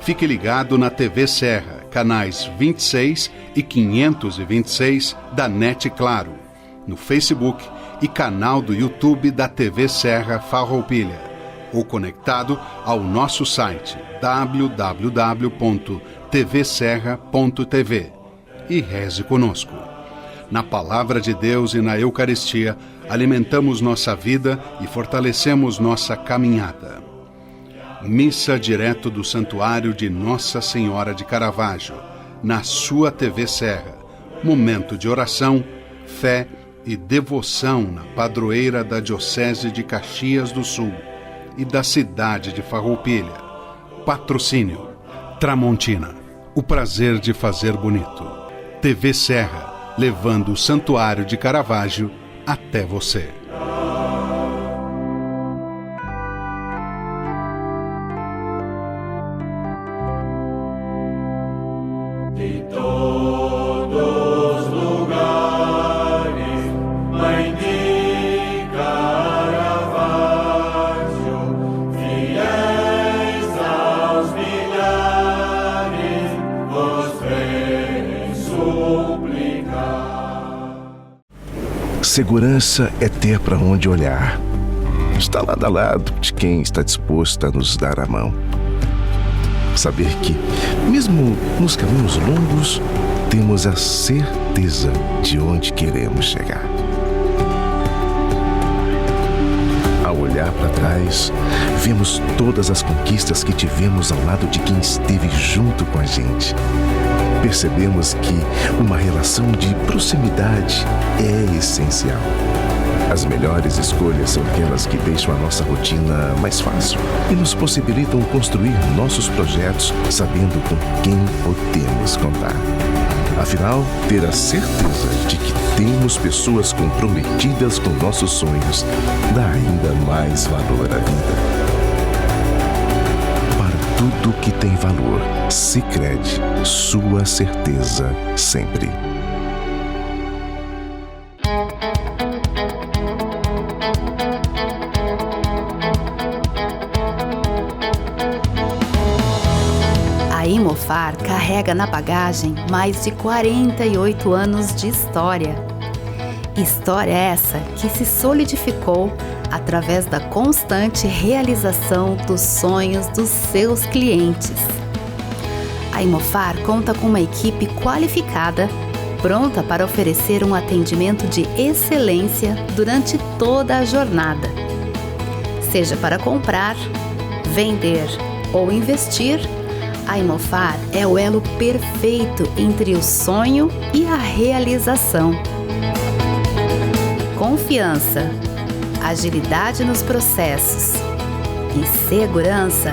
Fique ligado na TV Serra, canais 26 e 526 da NET Claro, no Facebook e canal do YouTube da TV Serra Farroupilha, ou conectado ao nosso site www.tvserra.tv e reze conosco. Na Palavra de Deus e na Eucaristia, alimentamos nossa vida e fortalecemos nossa caminhada. Missa direto do Santuário de Nossa Senhora de Caravaggio, na sua TV Serra. Momento de oração, fé e devoção na padroeira da Diocese de Caxias do Sul e da cidade de Farroupilha. Patrocínio Tramontina, o prazer de fazer bonito. TV Serra, levando o Santuário de Caravaggio até você. De todos os lugares, Mãe de Caravaggio, fiéis aos milhares, vos vem suplicar. Segurança é ter para onde olhar. Está lado a lado de quem está disposto a nos dar a mão. Saber que, mesmo nos caminhos longos, temos a certeza de onde queremos chegar. Ao olhar para trás, vemos todas as conquistas que tivemos ao lado de quem esteve junto com a gente. Percebemos que uma relação de proximidade é essencial. As melhores escolhas são aquelas que deixam a nossa rotina mais fácil e nos possibilitam construir nossos projetos sabendo com quem podemos contar. Afinal, ter a certeza de que temos pessoas comprometidas com nossos sonhos dá ainda mais valor à vida. Para tudo que tem valor, Sicredi, sua certeza sempre. A Imofar carrega na bagagem mais de 48 anos de história. História essa que se solidificou através da constante realização dos sonhos dos seus clientes. A Imofar conta com uma equipe qualificada, pronta para oferecer um atendimento de excelência durante toda a jornada. Seja para comprar, vender ou investir, a Imofar é o elo perfeito entre o sonho e a realização. Confiança, agilidade nos processos e segurança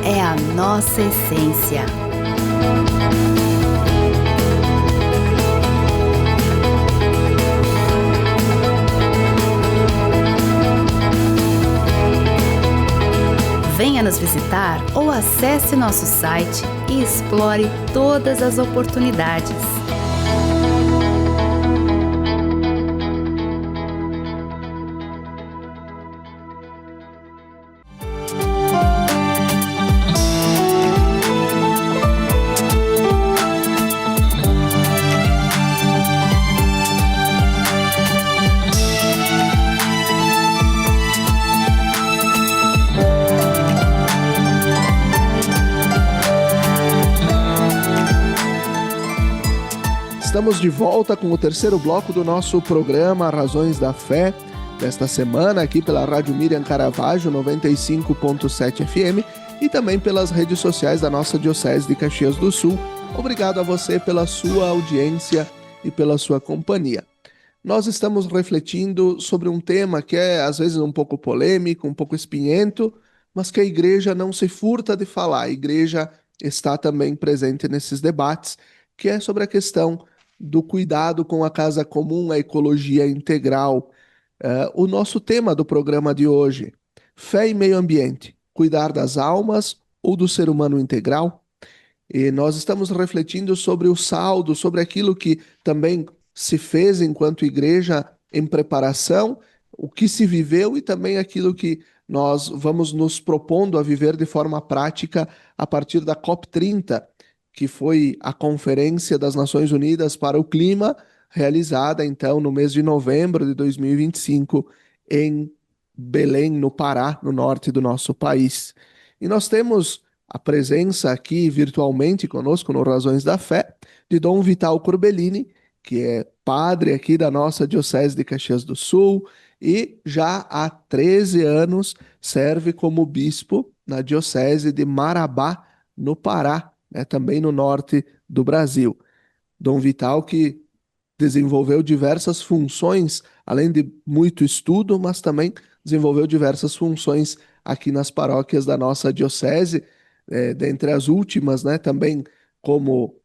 é a nossa essência. nos visitar ou acesse nosso site e explore todas as oportunidades. Estamos de volta com o terceiro bloco do nosso programa Razões da Fé, desta semana aqui pela Rádio Miriam Caravaggio 95.7 FM e também pelas redes sociais da nossa Diocese de Caxias do Sul. Obrigado a você pela sua audiência e pela sua companhia. Nós estamos refletindo sobre um tema que é às vezes um pouco polêmico, um pouco espinhento, mas que a igreja não se furta de falar. A igreja está também presente nesses debates, que é sobre a questão do cuidado com a casa comum, a ecologia integral. O nosso tema do programa de hoje, fé e meio ambiente, cuidar das almas ou do ser humano integral? E nós estamos refletindo sobre o saldo, sobre aquilo que também se fez enquanto igreja em preparação, o que se viveu e também aquilo que nós vamos nos propondo a viver de forma prática a partir da COP30, que foi a Conferência das Nações Unidas para o Clima, realizada, então, no mês de novembro de 2025, em Belém, no Pará, no norte do nosso país. E nós temos a presença aqui, virtualmente, conosco, no Razões da Fé, de Dom Vital Corbellini, que é padre aqui da nossa Diocese de Caxias do Sul, e já há 13 anos serve como bispo na Diocese de Marabá, no Pará, também no norte do Brasil. Dom Vital que desenvolveu diversas funções, além de muito estudo, mas também desenvolveu diversas funções aqui nas paróquias da nossa diocese, dentre as últimas, também como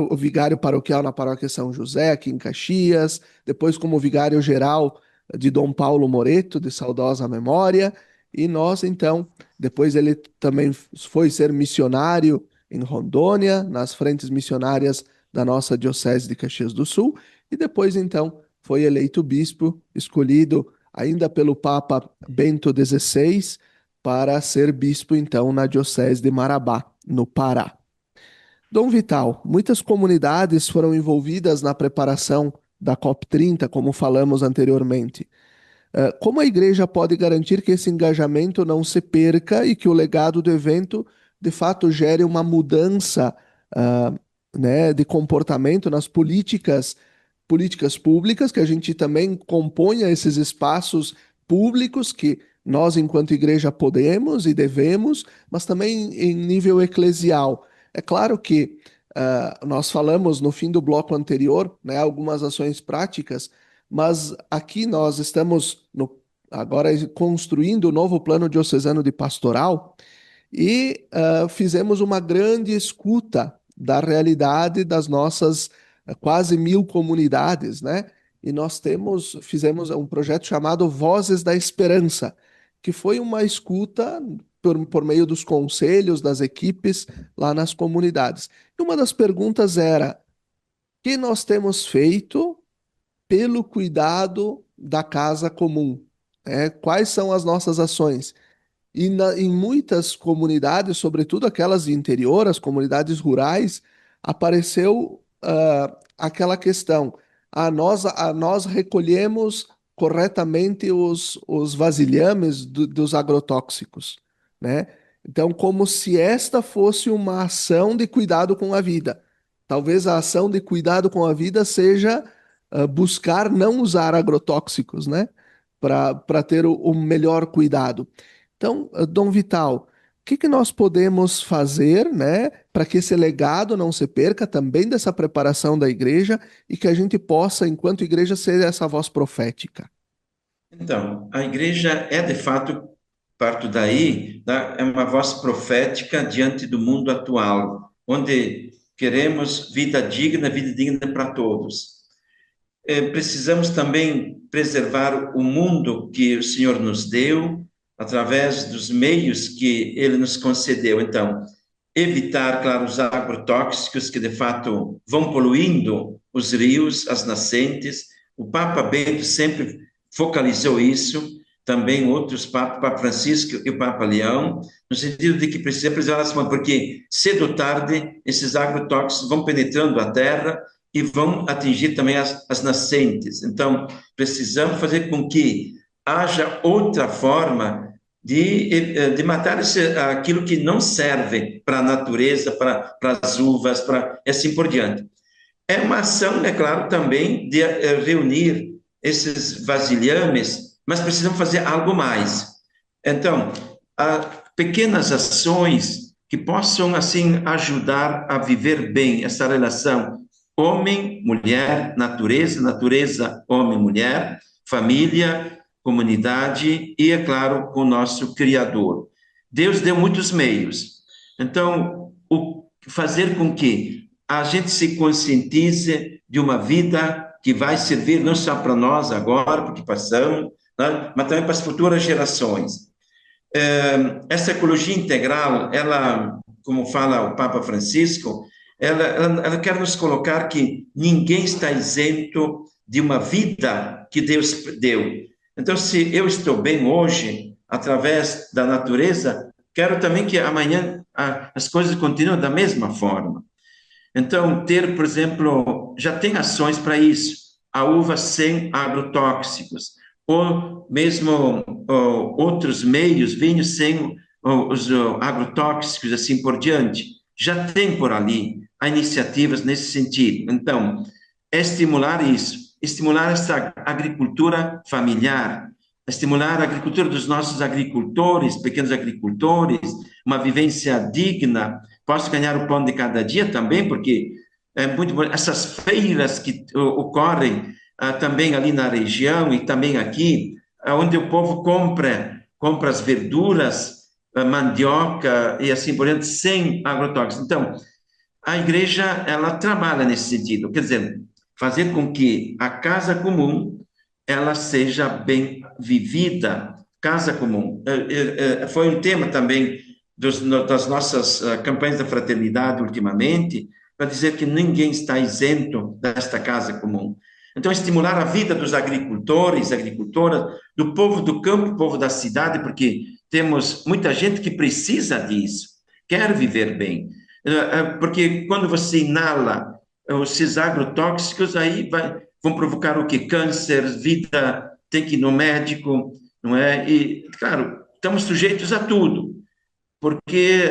o vigário paroquial na paróquia São José, aqui em Caxias, depois como vigário-geral de Dom Paulo Moreto, de saudosa memória, e nós, então, depois ele também foi ser missionário em Rondônia, nas frentes missionárias da nossa Diocese de Caxias do Sul, e depois, então, foi eleito bispo, escolhido ainda pelo Papa Bento XVI, para ser bispo, então, na Diocese de Marabá, no Pará. Dom Vital, muitas comunidades foram envolvidas na preparação da COP30, como falamos anteriormente. Como a igreja pode garantir que esse engajamento não se perca e que o legado do evento de fato gere uma mudança de comportamento nas políticas públicas, que a gente também componha esses espaços públicos que nós, enquanto igreja, podemos e devemos, mas também em nível eclesial. É claro que nós falamos no fim do bloco anterior, algumas ações práticas, mas aqui nós estamos agora construindo o novo plano diocesano de pastoral, e fizemos uma grande escuta da realidade das nossas quase 1000 comunidades, E nós fizemos um projeto chamado Vozes da Esperança, que foi uma escuta por meio dos conselhos, das equipes lá nas comunidades. E uma das perguntas era: o que nós temos feito pelo cuidado da casa comum? Quais são as nossas ações? E em muitas comunidades, sobretudo aquelas de interior, as comunidades rurais, apareceu aquela questão: nós recolhemos corretamente os vasilhames dos agrotóxicos, Então, como se esta fosse uma ação de cuidado com a vida. Talvez a ação de cuidado com a vida seja buscar não usar agrotóxicos, para ter o melhor cuidado. Então, Dom Vital, o que nós podemos fazer, para que esse legado não se perca, também dessa preparação da igreja, e que a gente possa, enquanto igreja, ser essa voz profética? Então, a igreja é, de fato, parto daí, é uma voz profética diante do mundo atual, onde queremos vida digna para todos. Precisamos também preservar o mundo que o Senhor nos deu, através dos meios que ele nos concedeu. Então, evitar, claro, os agrotóxicos que, de fato, vão poluindo os rios, as nascentes. O Papa Bento sempre focalizou isso, também outros papas, o Papa Francisco e o Papa Leão, no sentido de que precisa preservar as fontes, porque cedo ou tarde esses agrotóxicos vão penetrando a terra e vão atingir também as nascentes. Então, precisamos fazer com que haja outra forma de matar aquilo que não serve para a natureza, para as uvas, e assim por diante. É uma ação, é claro, também de reunir esses vasilhames, mas precisamos fazer algo mais. Então, pequenas ações que possam, assim, ajudar a viver bem essa relação homem-mulher, natureza, homem-mulher, família, comunidade e, é claro, o nosso Criador. Deus deu muitos meios. Então, fazer com que a gente se conscientize de uma vida que vai servir não só para nós agora, porque passamos, né, mas também para as futuras gerações. Essa ecologia integral, ela, como fala o Papa Francisco, ela quer nos colocar que ninguém está isento de uma vida que Deus deu. Então, se eu estou bem hoje, através da natureza, quero também que amanhã as coisas continuem da mesma forma. Então, por exemplo, já tem ações para isso, a uva sem agrotóxicos, ou mesmo outros meios, vinho sem os agrotóxicos, assim por diante. Já tem por ali iniciativas nesse sentido. Então, é estimular isso, estimular essa agricultura familiar, estimular a agricultura dos nossos agricultores, pequenos agricultores, uma vivência digna. Posso ganhar o pão de cada dia também, porque é muito bom. Essas feiras que ocorrem também ali na região e também aqui, onde o povo compra as verduras, mandioca e assim por diante, sem agrotóxicos. Então, a igreja, ela trabalha nesse sentido, quer dizer, fazer com que a casa comum, ela seja bem vivida, casa comum. Foi um tema também das nossas campanhas da fraternidade ultimamente, para dizer que ninguém está isento desta casa comum. Então, estimular a vida dos agricultores, agricultoras, do povo do campo, povo da cidade, porque temos muita gente que precisa disso, quer viver bem. Porque quando você inala esses agrotóxicos, aí vão provocar o quê? Câncer, vida, tem que ir no médico, não é? E, claro, estamos sujeitos a tudo, porque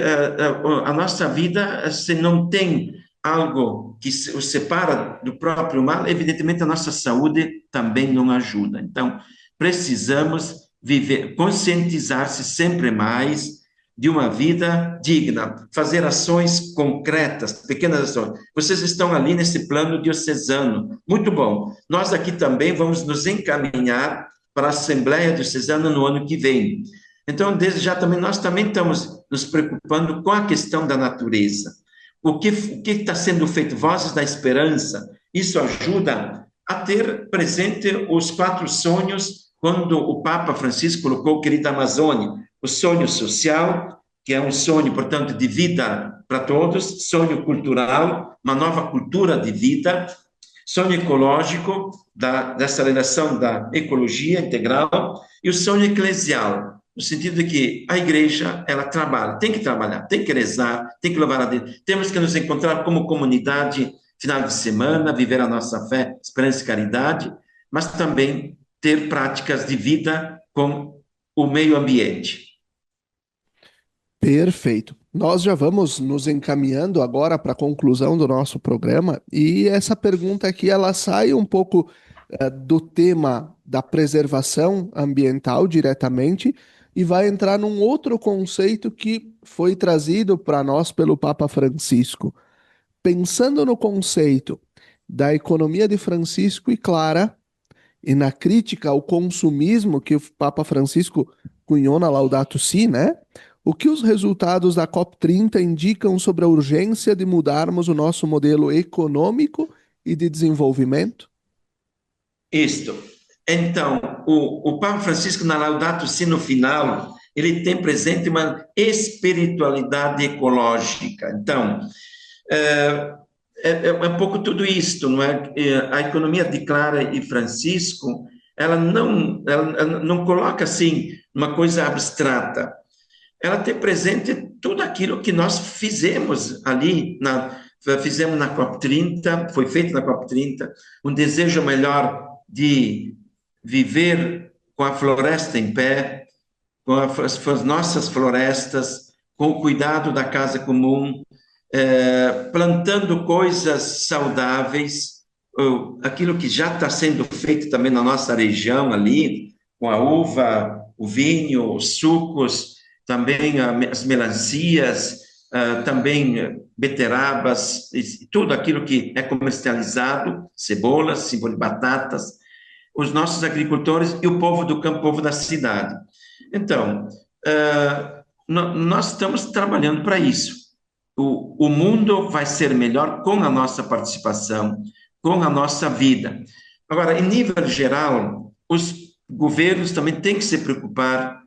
a nossa vida, se não tem algo que o separa do próprio mal, evidentemente a nossa saúde também não ajuda. Então, precisamos conscientizar-se sempre mais de uma vida digna, fazer ações concretas, pequenas ações. Vocês estão ali nesse plano diocesano, muito bom. Nós aqui também vamos nos encaminhar para a Assembleia Diocesana no ano que vem. Então, desde já também, nós também estamos nos preocupando com a questão da natureza. O que está sendo feito? Vozes da Esperança, isso ajuda a ter presente os 4 sonhos, quando o Papa Francisco colocou Querida Amazônia, o sonho social, que é um sonho, portanto, de vida para todos, sonho cultural, uma nova cultura de vida, sonho ecológico, dessa relação da ecologia integral, e o sonho eclesial, no sentido de que a igreja, ela tem que trabalhar, tem que rezar, tem que louvar a Deus, temos que nos encontrar como comunidade, final de semana, viver a nossa fé, esperança e caridade, mas também ter práticas de vida com o meio ambiente. Perfeito. Nós já vamos nos encaminhando agora para a conclusão do nosso programa, e essa pergunta aqui, ela sai um pouco do tema da preservação ambiental diretamente, e vai entrar num outro conceito que foi trazido para nós pelo Papa Francisco. Pensando no conceito da economia de Francisco e Clara, e na crítica ao consumismo que o Papa Francisco cunhou na Laudato Si, né? O que os resultados da COP30 indicam sobre a urgência de mudarmos o nosso modelo econômico e de desenvolvimento? Isto. Então, o Papa Francisco, na Laudato Si, no final, ele tem presente uma espiritualidade ecológica. Então, é um pouco tudo isto, não é? A economia de Clara e Francisco, ela não coloca assim uma coisa abstrata. Ela tem presente tudo aquilo que nós fizemos ali, fizemos na COP30, foi feito na COP30, um desejo melhor de viver com a floresta em pé, com as nossas florestas, com o cuidado da casa comum, plantando coisas saudáveis, aquilo que já está sendo feito também na nossa região ali, com a uva, o vinho, os sucos, também as melancias, também beterrabas, tudo aquilo que é comercializado, cebolas, símbolo de batatas, os nossos agricultores e o povo do campo, o povo da cidade. Então, nós estamos trabalhando para isso. O mundo vai ser melhor com a nossa participação, com a nossa vida. Agora, em nível geral, os governos também têm que se preocupar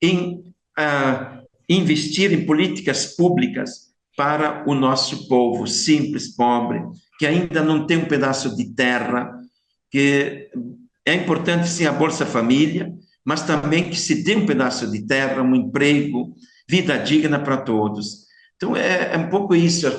em investir em políticas públicas para o nosso povo simples, pobre, que ainda não tem um pedaço de terra, que é importante, sim, a Bolsa Família, mas também que se dê um pedaço de terra, um emprego, vida digna para todos. Então, é um pouco isso, as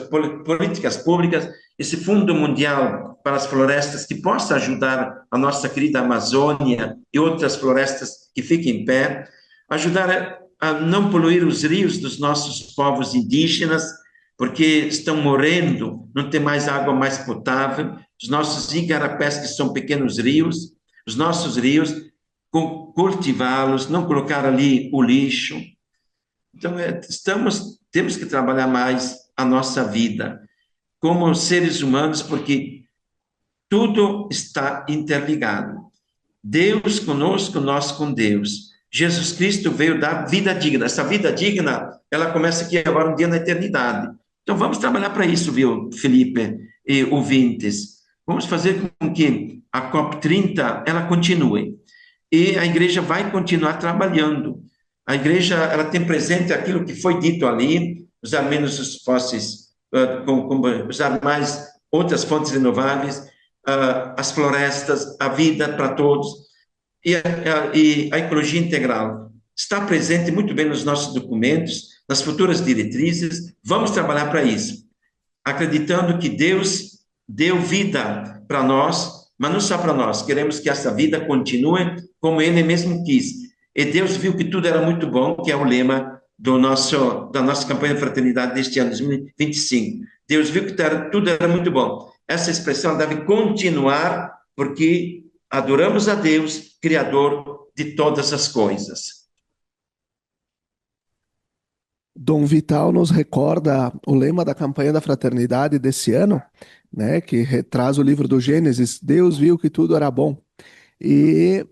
políticas públicas, esse Fundo Mundial para as Florestas, que possa ajudar a nossa querida Amazônia e outras florestas que fiquem em pé, ajudar a não poluir os rios dos nossos povos indígenas, porque estão morrendo, não tem mais água mais potável, os nossos igarapés, que são pequenos rios, os nossos rios, cultivá-los, não colocar ali o lixo. Então, temos que trabalhar mais a nossa vida como seres humanos, porque tudo está interligado. Deus conosco, nós com Deus. Jesus Cristo veio dar vida digna. Essa vida digna, ela começa aqui agora, um dia na eternidade. Então, vamos trabalhar para isso, viu, Felipe e ouvintes? Vamos fazer com que a COP30, ela continue. E a igreja vai continuar trabalhando. A igreja, ela tem presente aquilo que foi dito ali, usar menos os fósseis, usar mais outras fontes renováveis, as florestas, a vida para todos. E a ecologia integral está presente muito bem nos nossos documentos, nas futuras diretrizes. Vamos trabalhar para isso, acreditando que Deus deu vida para nós, mas não só para nós, queremos que essa vida continue como Ele mesmo quis. E Deus viu que tudo era muito bom, que é o lema da nossa campanha de fraternidade deste ano, 2025. Deus viu que tudo era muito bom. Essa expressão deve continuar, porque adoramos a Deus, Criador de todas as coisas. Dom Vital nos recorda o lema da campanha da fraternidade desse ano, né, que retraz o livro do Gênesis, Deus viu que tudo era bom. E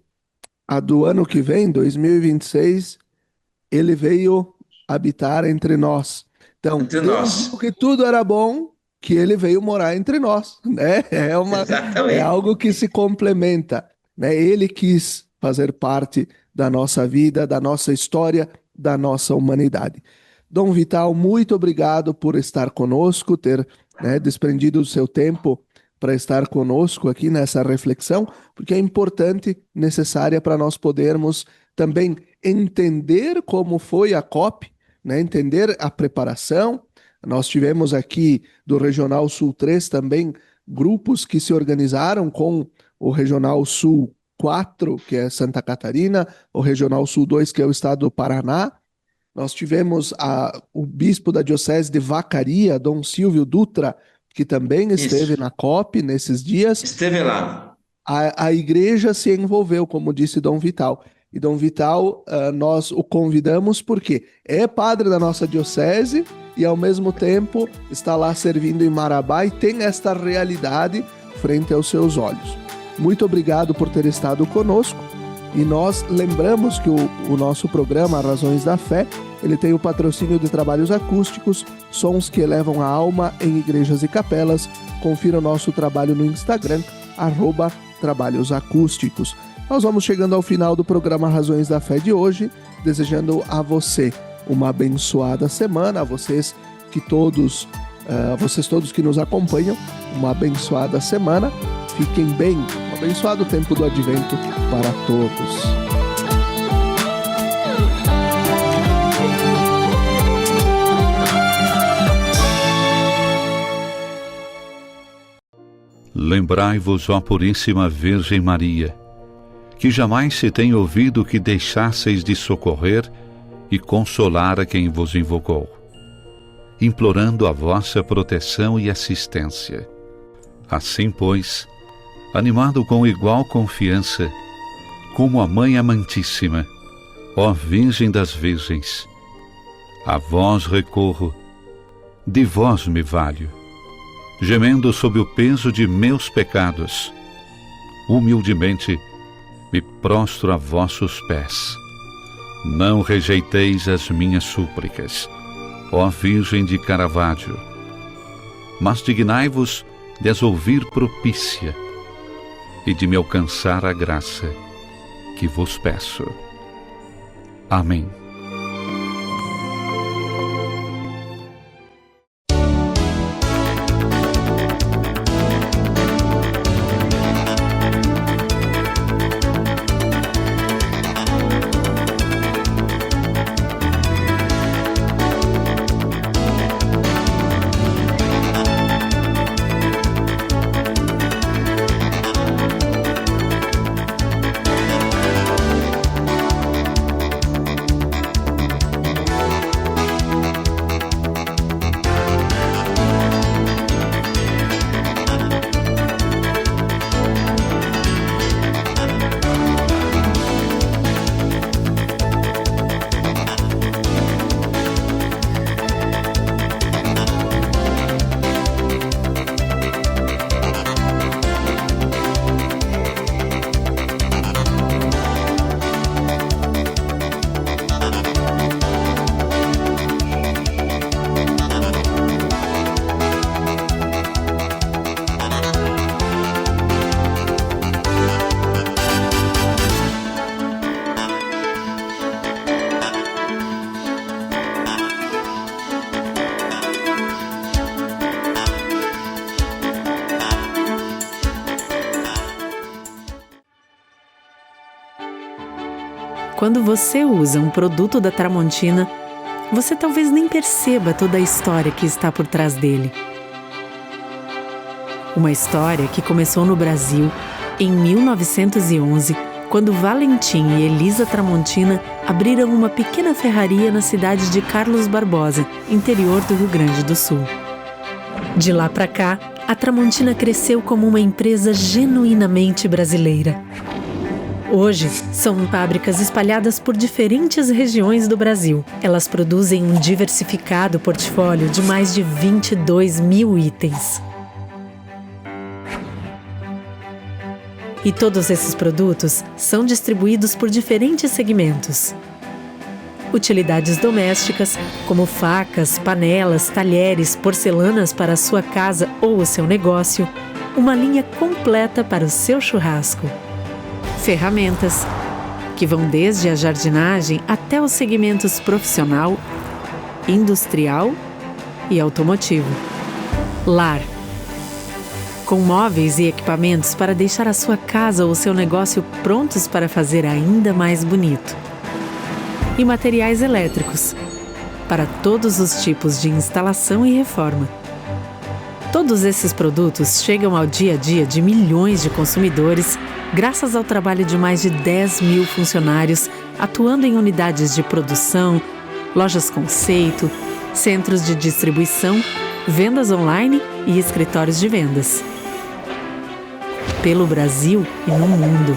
a do ano que vem, 2026, ele veio habitar entre nós. Então, Deus viu que tudo era bom, que ele veio morar entre nós, né? É algo que se complementa, né? Ele quis fazer parte da nossa vida, da nossa história, da nossa humanidade. Dom Vital, muito obrigado por estar conosco, ter, né, desprendido o seu tempo para estar conosco aqui nessa reflexão, porque é importante, necessária para nós podermos também entender como foi a COP, né? Entender a preparação. Nós tivemos aqui do Regional Sul 3 também grupos que se organizaram com o Regional Sul 4, que é Santa Catarina, o Regional Sul 2, que é o estado do Paraná. Nós tivemos o bispo da Diocese de Vacaria, Dom Silvio Dutra, que também esteve na COP nesses dias. Esteve lá. A igreja se envolveu, como disse Dom Vital. E Dom Vital, nós o convidamos porque é padre da nossa diocese e, ao mesmo tempo, está lá servindo em Marabá e tem esta realidade frente aos seus olhos. Muito obrigado por ter estado conosco. E nós lembramos que o nosso programa Razões da Fé, ele tem o patrocínio de trabalhos acústicos, sons que elevam a alma em igrejas e capelas. Confira o nosso trabalho no Instagram, @trabalhosacústicos. Nós vamos chegando ao final do programa Razões da Fé de hoje. desejando a você uma abençoada semana, a vocês todos que nos acompanham, uma abençoada semana. Fiquem bem, um abençoado tempo do Advento para todos. Lembrai-vos, ó Puríssima Virgem Maria, que jamais se tem ouvido que deixasseis de socorrer e consolar a quem vos invocou, implorando a vossa proteção e assistência. Assim, pois, animado com igual confiança, como a Mãe Amantíssima, ó Virgem das Virgens, a vós recorro, de vós me valho, gemendo sob o peso de meus pecados, humildemente me prostro a vossos pés. Não rejeiteis as minhas súplicas, ó Virgem de Caravaggio, mas dignai-vos de as ouvir propícia e de me alcançar a graça que vos peço. Amém. Quando você usa um produto da Tramontina, você talvez nem perceba toda a história que está por trás dele. Uma história que começou no Brasil em 1911, quando Valentim e Elisa Tramontina abriram uma pequena ferraria na cidade de Carlos Barbosa, interior do Rio Grande do Sul. De lá para cá, a Tramontina cresceu como uma empresa genuinamente brasileira. Hoje, são fábricas espalhadas por diferentes regiões do Brasil. Elas produzem um diversificado portfólio de mais de 22 mil itens. E todos esses produtos são distribuídos por diferentes segmentos. Utilidades domésticas, como facas, panelas, talheres, porcelanas para a sua casa ou o seu negócio, uma linha completa para o seu churrasco. Ferramentas, que vão desde a jardinagem até os segmentos profissional, industrial e automotivo. Lar, com móveis e equipamentos para deixar a sua casa ou o seu negócio prontos para fazer ainda mais bonito. E materiais elétricos, para todos os tipos de instalação e reforma. Todos esses produtos chegam ao dia a dia de milhões de consumidores, graças ao trabalho de mais de 10 mil funcionários atuando em unidades de produção, lojas conceito, centros de distribuição, vendas online e escritórios de vendas. Pelo Brasil e no mundo.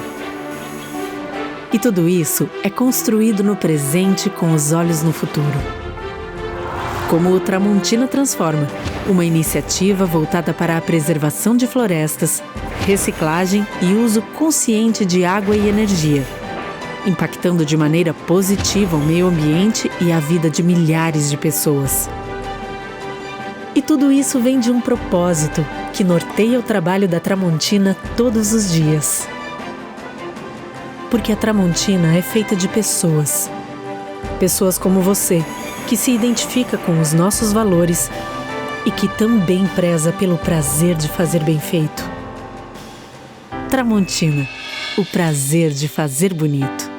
E tudo isso é construído no presente com os olhos no futuro. Como o Tramontina Transforma, uma iniciativa voltada para a preservação de florestas, reciclagem e uso consciente de água e energia, impactando de maneira positiva o meio ambiente e a vida de milhares de pessoas. E tudo isso vem de um propósito que norteia o trabalho da Tramontina todos os dias. Porque a Tramontina é feita de pessoas. Pessoas como você, que se identifica com os nossos valores e que também preza pelo prazer de fazer bem feito. Tramontina, o prazer de fazer bonito.